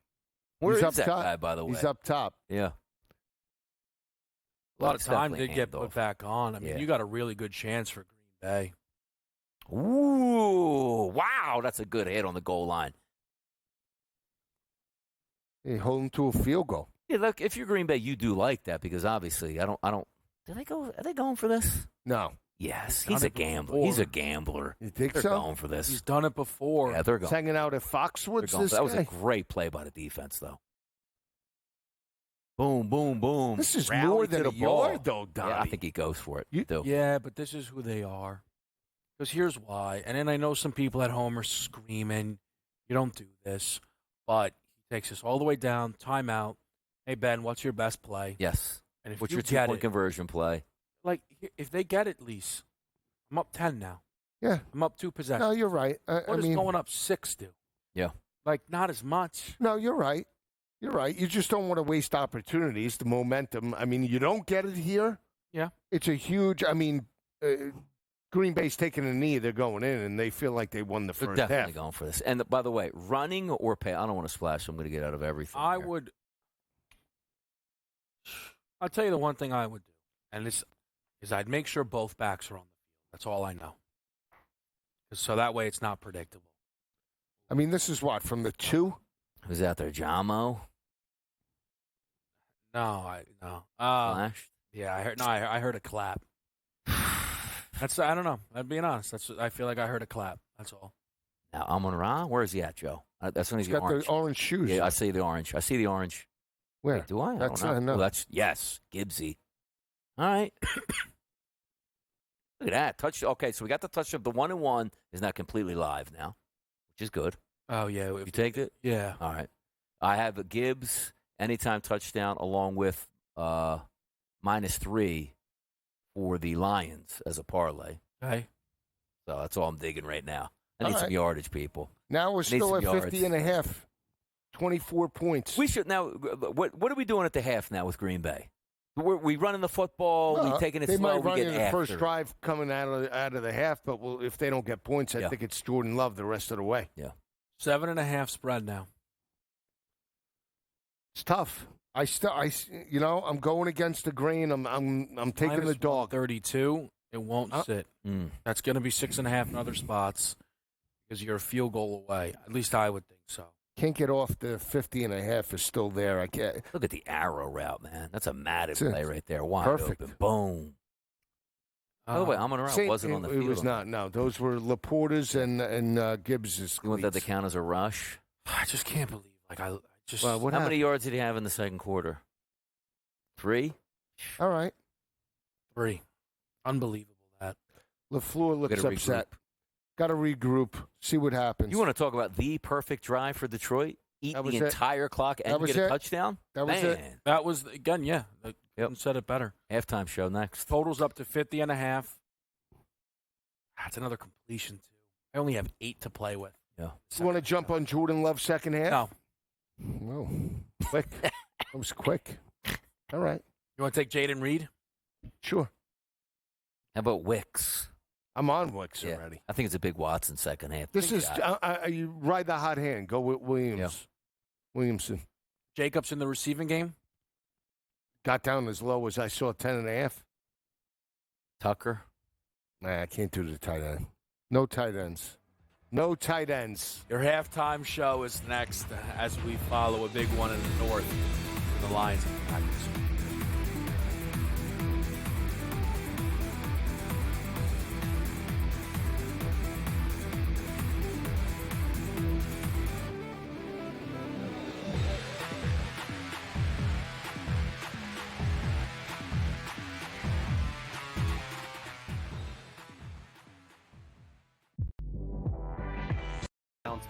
Where He's is up that top. guy, by the way? He's up top. Yeah. A lot of time did get put back on. I mean, you got a really good chance for Green Bay. Ooh, wow, that's a good hit on the goal line. Hey, hold him to a field goal. Yeah, look, if you're Green Bay, you do like that because obviously, I don't. Do they go? Are they going for this? No. Yes, he's a gambler. He's a gambler. You think They're so? going for this. He's done it before. Yeah, they're going. He's hanging out at Foxwoods. That was a great play by the defense, though. Boom, boom, boom. This is Rally more than to a the ball. yard, though, Donnie. Yeah, I think he goes for it. Yeah, but this is who they are. Because here's why. And then I know some people at home are screaming, you don't do this. But he takes us all the way down, timeout. Hey, Ben, what's your best play? Yes. And if what's you your get two-point conversion play? Like, if they get it, Lise, I'm up 10 now. Yeah. I'm up 2 possessions. No, you're right. What does going up 6 do? Yeah. Like, not as much. No, you're right. You're right. You just don't want to waste opportunities, the momentum. I mean, you don't get it here. Yeah. It's a huge, Green Bay's taking a knee. They're going in, and they feel like they won the They're first definitely half. going for this. And by the way, running or pay, I don't want to splash. I'm going to get out of everything. I'll tell you the one thing I would do, and this is I'd make sure both backs are on the field. That's all I know. So that way it's not predictable. I mean, this is what, from the 2? Who's out there, Jamo? No. Flash? Yeah, I heard a clap. I don't know. I'm being honest. I feel like I heard a clap. That's all. Now, Amon-Ra, where is he at, Joe? That's when he's got orange. the orange shoes. Yeah, I see the orange. Where? Wait, do I? That's I don't know. no. Oh, that's yes, Gibbsy. All right. Look at that Okay, so we got the touchdown. The 1-1 is not completely live now, which is good. Oh yeah, You take it? Yeah. All right. I have a Gibbs anytime touchdown along with -3 for the Lions as a parlay. Okay. So that's all I'm digging right now. I need All some right. yardage, people. Now we're still some at yards. 50.5. 24 points. We should now. What are we doing at the half now with Green Bay? We running the football. We taking it they slow. might We run get in the after. first drive coming out of the half, but if they don't get points, I think it's Jordan Love the rest of the way. Yeah. 7.5 spread now. It's tough. I'm going against the grain. I'm taking the dog. 32. It won't sit. Mm. That's going to be 6.5 in other spots because you're a field goal away. At least I would think so. Can't get off the 50.5 is still there. I can't. Look at the arrow route, man. That's a matted play right there. Wide Perfect. open. Boom. Oh, wait, I'm on around. Wasn't on the field. It was not. No, those were Laporta's and Gibbs's. You want that to count as a rush? I just can't believe. How many yards did he have in the second quarter? 3? All right. 3. Unbelievable that. LaFleur looks upset. Got to regroup. See what happens. You want to talk about the perfect drive for Detroit? Eat the entire clock and get a touchdown? That was it. That was, again, yeah. Couldn't said it better. Halftime show next. Totals up to 50.5. That's another completion, too. I only have 8 to play with. Yeah. You want to jump on Jordan Love second half? No. No. Quick. That was quick. All right. You want to take Jaden Reed? Sure. How about Wicks? I'm on Wicks already. I think it's a big Watson second half. This is you ride the hot hand. Go with Williams. Yeah. Williamson. Jacobs in the receiving game? Got down as low as I saw 10.5. Tucker? Nah, I can't do the tight end. No tight ends. No tight ends. Your halftime show is next as we follow a big one in the north for the Lions and the Packers.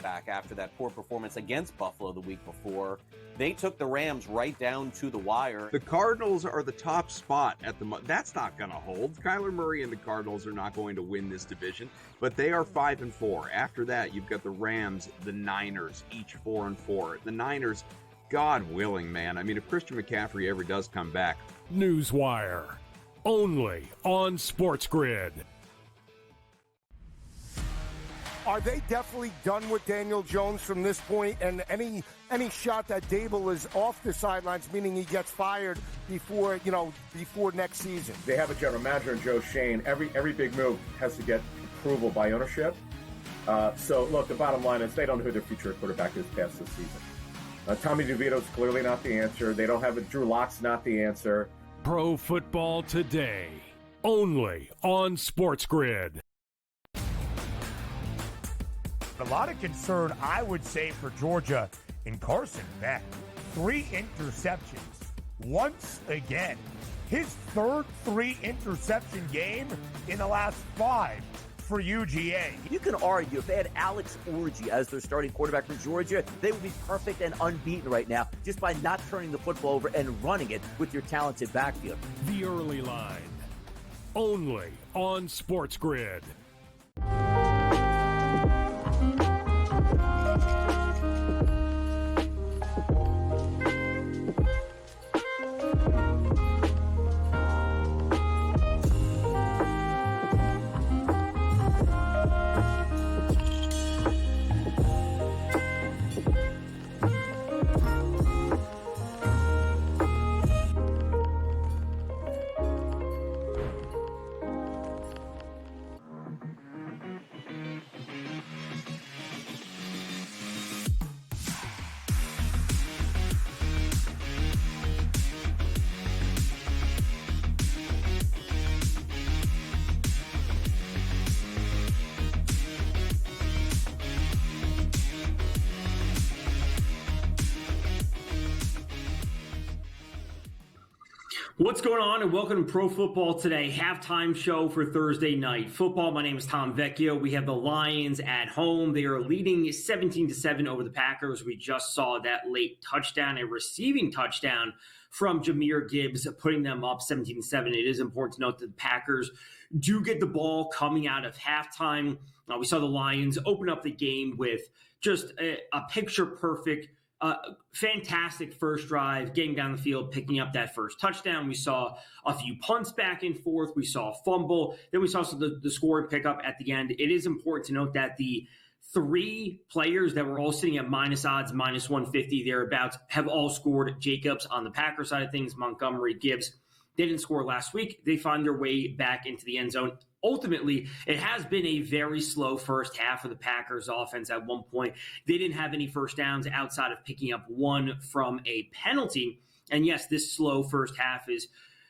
Back after that poor performance against Buffalo the week before. They took the Rams right down to the wire. The Cardinals are the top spot at the moment. That's not going to hold. Kyler Murray and the Cardinals are not going to win this division, but they are 5-4. After that, you've got the Rams, the Niners, each 4-4. The Niners, God willing, man. I mean, if Christian McCaffrey ever does come back. Newswire, only on SportsGrid. Are they definitely done with Daniel Jones from this point? And any shot that Dable is off the sidelines, meaning he gets fired before next season? They have a general manager in Joe Shane. Every big move has to get approval by ownership. So look, the bottom line is they don't know who their future quarterback is past this season. Tommy DeVito's clearly not the answer. They don't have it. Drew Lock's not the answer. Pro Football Today, only on SportsGrid. A lot of concern, I would say, for Georgia in Carson Beck. 3 interceptions. Once again. His third 3-interception game in the last 5 for UGA. You can argue if they had Alex Orji as their starting quarterback for Georgia, they would be perfect and unbeaten right now just by not turning the football over and running it with your talented backfield. The early line, only on SportsGrid. What's going on, and welcome to Pro Football Today, halftime show for Thursday night football. My name is Tom Vecchio. We have the Lions at home. They are leading 17-7 over the Packers. We just saw that late touchdown, a receiving touchdown from Jahmyr Gibbs, putting them up 17-7. It is important to note that the Packers do get the ball coming out of halftime. We saw the Lions open up the game with just a picture-perfect fantastic first drive, getting down the field, picking up that first touchdown. We saw a few punts back and forth. We saw a fumble. Then we saw the scoring pickup at the end. It is important to note that the three players that were all sitting at minus odds, minus 150 thereabouts, have all scored. Jacobs on the Packer side of things, Montgomery, Gibbs. They didn't score last week. They find their way back into the end zone. Ultimately, it has been a very slow first half of the Packers offense. At one point, they didn't have any first downs outside of picking up one from a penalty. And yes, this slow first half has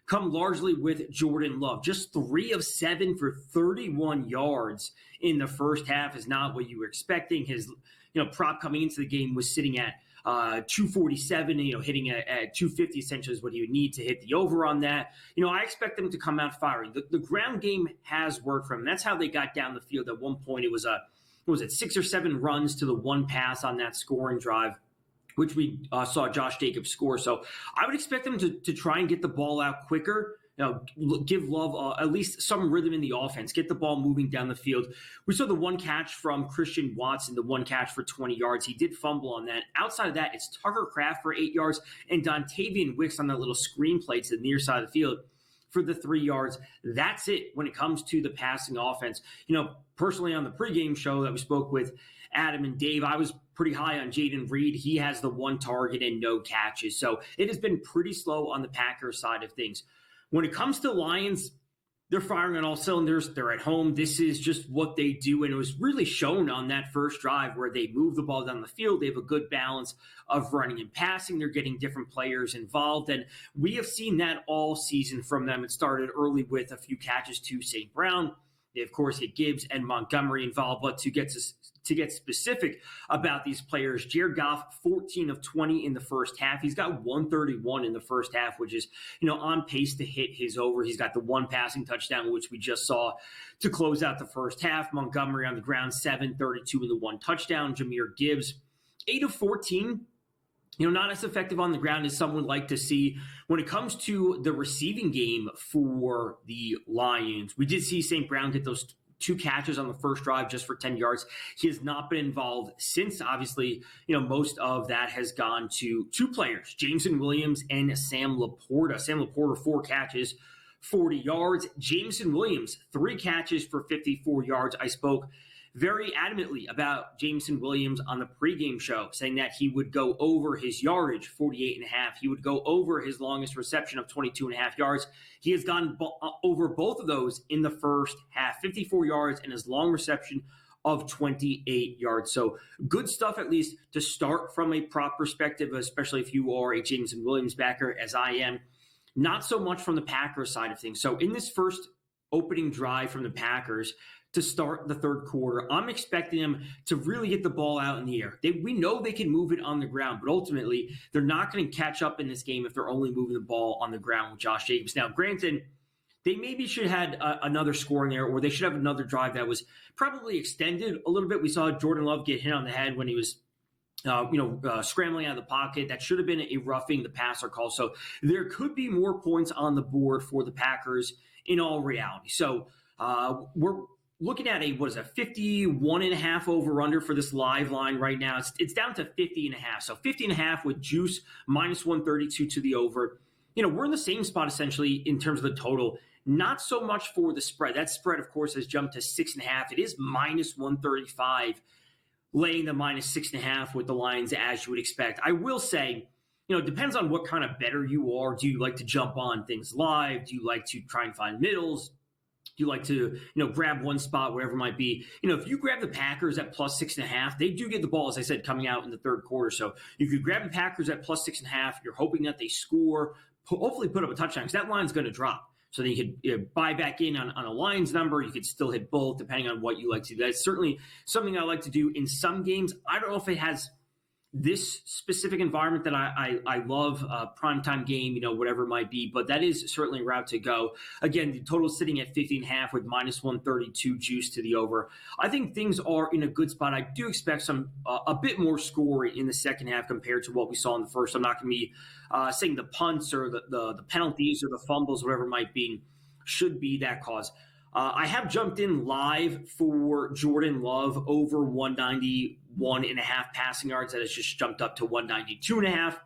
come largely with Jordan Love. Just 3 of 7 for 31 yards in the first half is not what you were expecting. His prop coming into the game was sitting at 247, hitting at 250 essentially is what he would need to hit the over on that. I expect them to come out firing. The ground game has worked for them. That's how they got down the field. At one point, it was 6 or 7 runs to the 1 pass on that scoring drive, which we saw Josh Jacobs score. So I would expect them to try and get the ball out quicker. Give Love at least some rhythm in the offense, get the ball moving down the field. We saw the 1 catch from Christian Watson, the 1 catch for 20 yards. He did fumble on that. Outside of that, it's Tucker Kraft for 8 yards and Dontavian Wicks on that little screen play to the near side of the field for the 3 yards. That's it when it comes to the passing offense. Personally on the pregame show that we spoke with Adam and Dave, I was pretty high on Jaden Reed. He has the 1 target and no catches. So it has been pretty slow on the Packers side of things. When it comes to Lions, they're firing on all cylinders. They're at home. This is just what they do. And it was really shown on that first drive where they move the ball down the field. They have a good balance of running and passing. They're getting different players involved. And we have seen that all season from them. It started early with a few catches to St. Brown. They, of course, get Gibbs and Montgomery involved. But to get specific about these players, Jared Goff, 14 of 20 in the first half. He's got 131 in the first half, which is, on pace to hit his over. He's got the 1 passing touchdown, which we just saw to close out the first half. Montgomery on the ground, 732 in the 1 touchdown. Jahmyr Gibbs, 8 of 14. Not as effective on the ground as some would like to see. When it comes to the receiving game for the Lions, we did see St. Brown get those 2 catches on the first drive just for 10 yards. He has not been involved since. Obviously, most of that has gone to 2 players, Jameson Williams and Sam Laporta. Sam Laporta, 4 catches, 40 yards. Jameson Williams, 3 catches for 54 yards. I spoke very adamantly about Jameson Williams on the pregame show, saying that he would go over his yardage, 48.5. He would go over his longest reception of 22.5 yards. He has gone over both of those in the first half, 54 yards and his long reception of 28 yards. So good stuff, at least to start from a prop perspective, especially if you are a Jameson Williams backer, as I am. Not so much from the Packers side of things. So in this first opening drive from the Packers, to start the third quarter, I'm expecting them to really get the ball out in the air. We know they can move it on the ground, but ultimately they're not going to catch up in this game if they're only moving the ball on the ground with Josh Jacobs. Now, granted, they maybe should have had another score in there, or they should have another drive that was probably extended a little bit. We saw Jordan Love get hit on the head when he was scrambling out of the pocket. That should have been a roughing the passer call. So there could be more points on the board for the Packers in all reality. So we're looking at a 51.5 over-under for this live line right now. It's down to 50.5. So 50.5 with juice, minus 132 to the over. We're in the same spot essentially in terms of the total. Not so much for the spread. That spread, of course, has jumped to 6.5. It is minus 135, laying the minus 6.5 with the Lions, as you would expect. I will say, it depends on what kind of bettor you are. Do you like to jump on things live? Do you like to try and find middles? Do you like to, grab one spot, wherever it might be? If you grab the Packers at plus 6.5, they do get the ball, as I said, coming out in the third quarter. So you could grab the Packers at plus 6.5. You're hoping that they score, hopefully put up a touchdown, because that line's going to drop. So then you could buy back in on a Lions number. You could still hit both, depending on what you like to do. That's certainly something I like to do in some games. I don't know if it has this specific environment that I love, primetime game, whatever it might be, but that is certainly a route to go. Again, the total is sitting at 50.5 with minus 132 juice to the over. I think things are in a good spot. I do expect a bit more score in the second half compared to what we saw in the first. I'm not going to be saying the punts or the penalties or the fumbles, whatever it might be, should be that cause. I have jumped in live for Jordan Love over 191.5 passing yards. That has just jumped up to 192.5.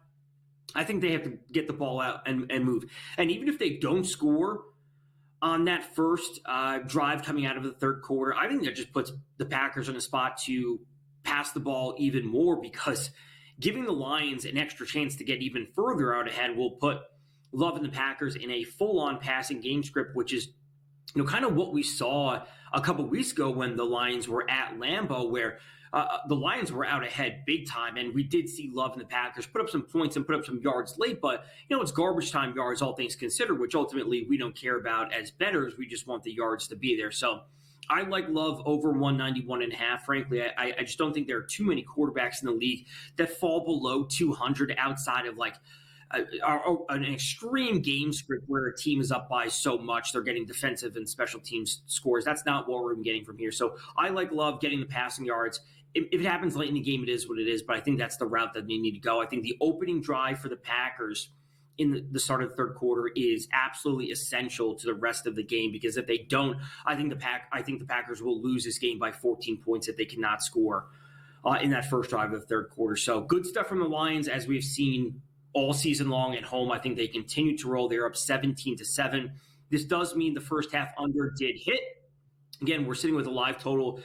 I think they have to get the ball out and move. And even if they don't score on that first drive coming out of the third quarter, I think that just puts the Packers in a spot to pass the ball even more, because giving the Lions an extra chance to get even further out ahead will put Love and the Packers in a full-on passing game script, which is kind of what we saw a couple weeks ago when the Lions were at Lambeau, where the Lions were out ahead big time, and we did see Love and the Packers put up some points and put up some yards late, but it's garbage time yards, all things considered, which ultimately we don't care about as bettors. We just want the yards to be there. So I like Love over 191.5. Frankly, I just don't think there are too many quarterbacks in the league that fall below 200 outside of an extreme game script where a team is up by so much they're getting defensive and special teams scores. That's not what we're getting from here. So I like Love getting the passing yards. If it happens late in the game, it is what it is, but I think that's the route that they need to go. I think the opening drive for the Packers in the start of the third quarter is absolutely essential to the rest of the game, because if they don't, I think the Packers will lose this game by 14 points if they cannot score in that first drive of the third quarter. So good stuff from the Lions, as we've seen all season long at home. I think they continue to roll. They're up 17-7. This does mean the first half under did hit. Again, we're sitting with a live total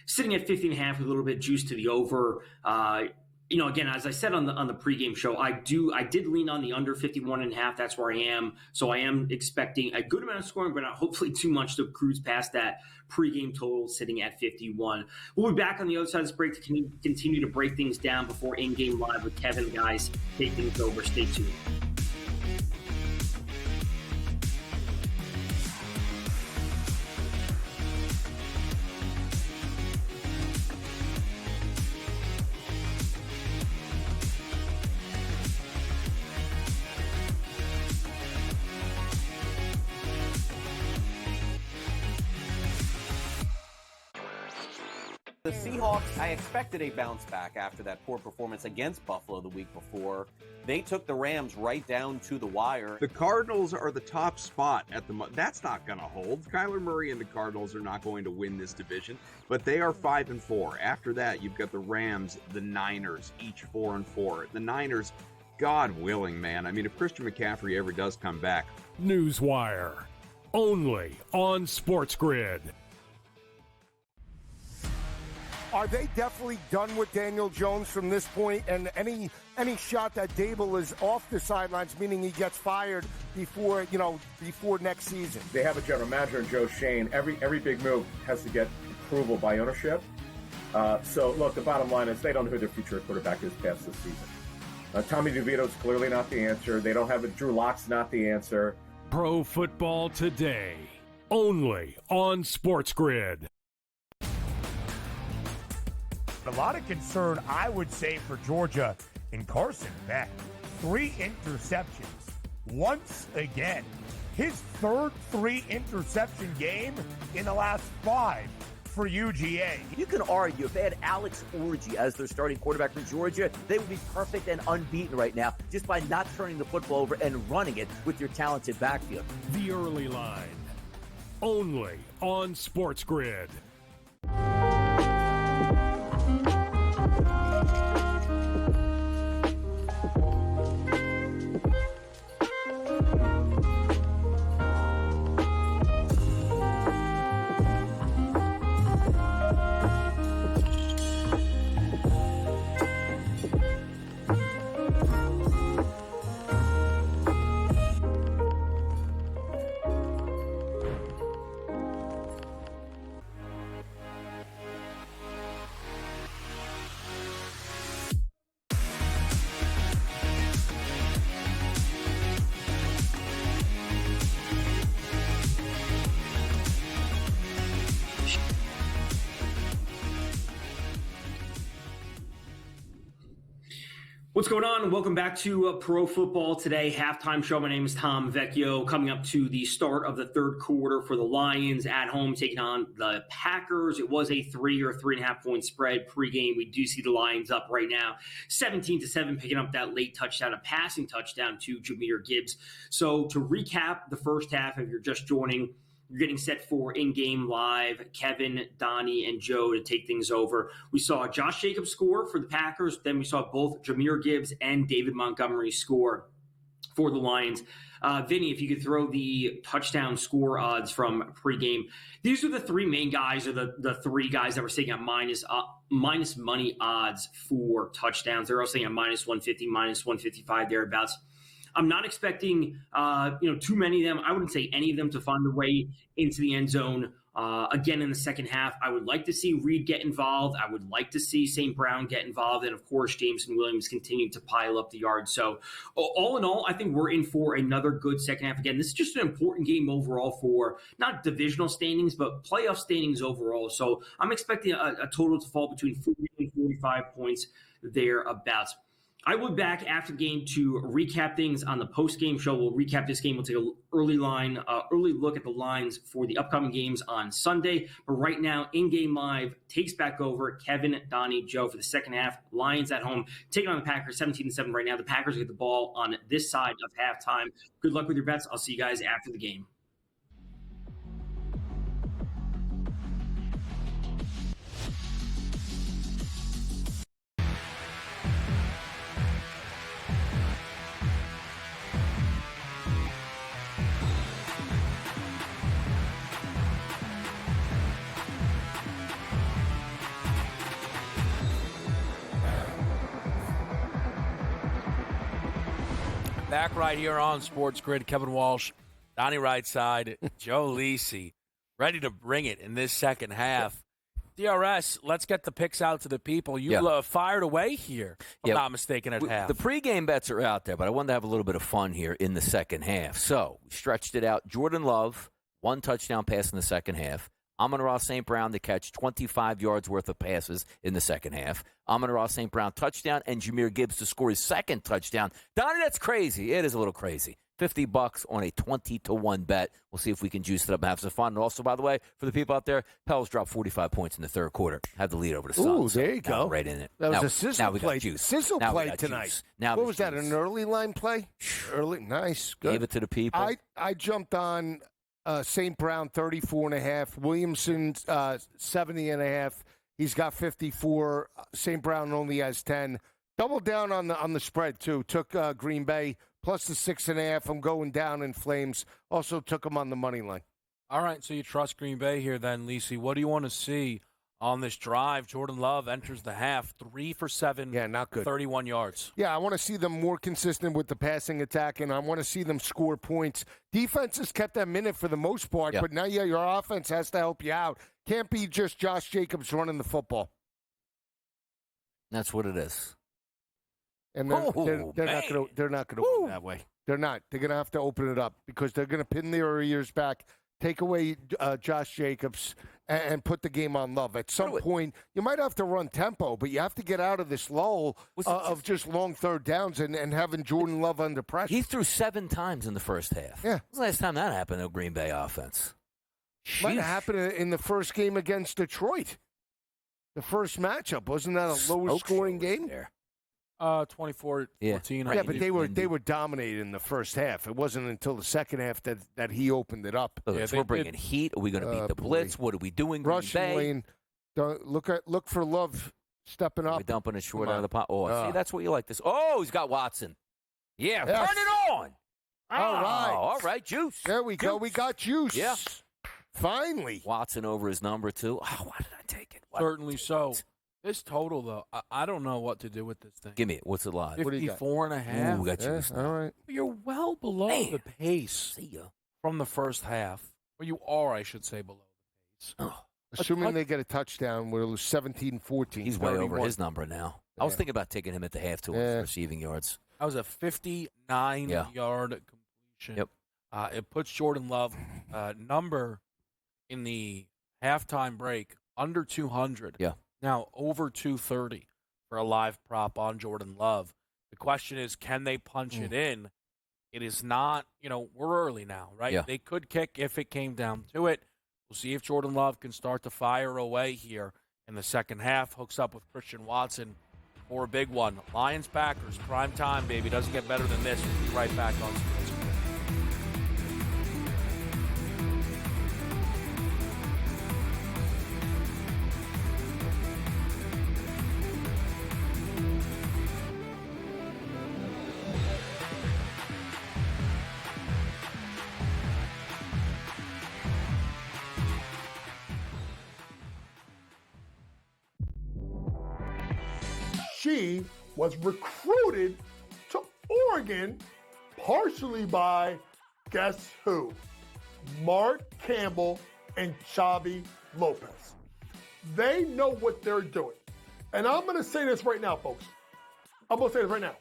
sitting at 50.5 with a little bit juice to the over. Again, as I said on the pregame show, I did lean on the under 51.5. That's where I am. So I am expecting a good amount of scoring, but not hopefully too much to cruise past that pregame total sitting at 51. We'll be back on the other side of this break to continue to break things down before in-game live with Kevin. Guys, take things over. Stay tuned. The Seahawks, I expected a bounce back after that poor performance against Buffalo the week before. They took the Rams right down to the wire. The Cardinals are the top spot at the that's not going to hold. Kyler Murray and the Cardinals are not going to win this division, but they are 5-4. After that, you've got the Rams, the Niners, each 4-4. The Niners, God willing, man. I mean, if Christian McCaffrey ever does come back. Newswire, only on SportsGrid. Are they definitely done with Daniel Jones from this point? And any shot that Dable is off the sidelines, meaning he gets fired before next season? They have a general manager in Joe Shane. Every big move has to get approval by ownership. So look, the bottom line is they don't know who their future quarterback is past this season. Tommy DeVito's clearly not the answer. They don't have it. Drew Lock's not the answer. Pro Football Today, only on SportsGrid. A lot of concern, I would say, for Georgia in Carson Beck. 3 interceptions once again. His third 3-interception game in the last 5 for UGA. You can argue if they had Alex Orgy as their starting quarterback for Georgia, they would be perfect and unbeaten right now just by not turning the football over and running it with your talented backfield. The early line, only on SportsGrid. What's going on? Welcome back to Pro Football Today halftime show. My name is Tom Vecchio. Coming up to the start of the third quarter for the Lions at home taking on the Packers. It was a 3 or 3.5 point spread pregame. We do see the Lions up right now, 17-7, picking up that late touchdown, a passing touchdown to Jahmyr Gibbs. So to recap the first half, if you're just joining, you're getting set for in-game live, Kevin, Donnie, and Joe to take things over. We saw Josh Jacobs score for the Packers. Then we saw both Jahmyr Gibbs and David Montgomery score for the Lions. Vinny, if you could throw the touchdown score odds from pregame. These are the three main guys, or the three guys that were sitting at minus money odds for touchdowns. They're all sitting at minus 150, minus 155, thereabouts. I'm not expecting, too many of them. I wouldn't say any of them to find their way into the end zone again in the second half. I would like to see Reed get involved. I would like to see St. Brown get involved. And, of course, Jameson Williams continue to pile up the yards. So, all in all, I think we're in for another good second half. Again, this is just an important game overall for not divisional standings, but playoff standings overall. So, I'm expecting a total to fall between 40 and 45 points thereabouts. I will be back after the game to recap things on the post-game show. We'll recap this game. We'll take an early look at the lines for the upcoming games on Sunday. But right now, in-game live takes back over Kevin, Donnie, Joe for the second half. Lions at home taking on the Packers 17-7 right now. The Packers get the ball on this side of halftime. Good luck with your bets. I'll see you guys after the game. Back right here on SportsGrid, Kevin Walsh, Donnie Rightside, Joe Lisi, ready to bring it in this second half. DRS, let's get the picks out to the people. You fired away here, if I'm not mistaken, at half. The pregame bets are out there, but I wanted to have a little bit of fun here in the second half. So we stretched it out. Jordan Love, 1 touchdown pass in the second half. Amon-Ra St. Brown to catch 25 yards worth of passes in the second half. Amon-Ra St. Brown touchdown, and Jahmyr Gibbs to score his second touchdown. Donnie, that's crazy. It is a little crazy. $50 on a 20-1 bet. We'll see if we can juice it up and have some fun. And also, by the way, for the people out there, Pels dropped 45 points in the third quarter. Had the lead over the Suns. Ooh, there you go. Right in it. That was now, a sizzle play. Sizzle play tonight. Now what was that, an early line play? Early, nice, good. Gave it to the people. I jumped on St. Brown 34.5, Williamson 70.5. He's got 54. St. Brown only has 10. Double down on the spread too. Took Green Bay plus the 6.5. I'm going down in flames. Also took him on the money line. All right, so you trust Green Bay here then, Lisi. What do you want to see on this drive? Jordan Love enters the half 3 for 7. Yeah, not good. 31 yards. Yeah, I want to see them more consistent with the passing attack, and I want to see them score points. Defense has kept them in it for the most part, but now your offense has to help you out. Can't be just Josh Jacobs running the football. That's what it is. And they're not going to win that way. They're not. They're going to have to open it up because they're going to pin their ears back, take away Josh Jacobs, and put the game on Love. At some point, you might have to run tempo, but you have to get out of this lull of just long third downs and having Jordan Love under pressure. He threw 7 times in the first half. Yeah. When was the last time that happened to Green Bay offense? Might have happened in the first game against Detroit. The first matchup. Wasn't that a lower-scoring game? There. 24-14. Yeah, but they were dominated in the first half. It wasn't until the second half that he opened it up. We're bringing heat. Are we going to beat the blitz? What are we doing? Rushing lane. Look for Love stepping up. We're dumping it short out of the pot. See, that's what you like this. Oh, he's got Watson. Yeah, turn it on. All right, juice. There we go. We got juice. Yeah. Finally. Watson over his number 2. Oh, why did I take it? Certainly so. This total, though, I don't know what to do with this thing. Give me it. What's it live? 54.5. Ooh, got you. All right. You're well below the pace from the first half. Or you are, I should say, below the pace. Oh. Assuming they get a touchdown, we'll lose 17-14. He's way over his number now. I was thinking about taking him at the half to his receiving yards. That was a 59-yard completion. Yep. It puts Jordan Love number in the halftime break under 200. Yeah. Now over 230 for a live prop on Jordan Love. The question is, can they punch it in? It is not, we're early now, right? Yeah. They could kick if it came down to it. We'll see if Jordan Love can start to fire away here in the second half. Hooks up with Christian Watson for a big one. Lions-Packers, prime time, baby. Doesn't get better than this. We'll be right back on SportsGrid. She was recruited to Oregon partially by, guess who? Mark Campbell and Xavi Lopez. They know what they're doing. And I'm going to say this right now, folks. I'm going to say this right now.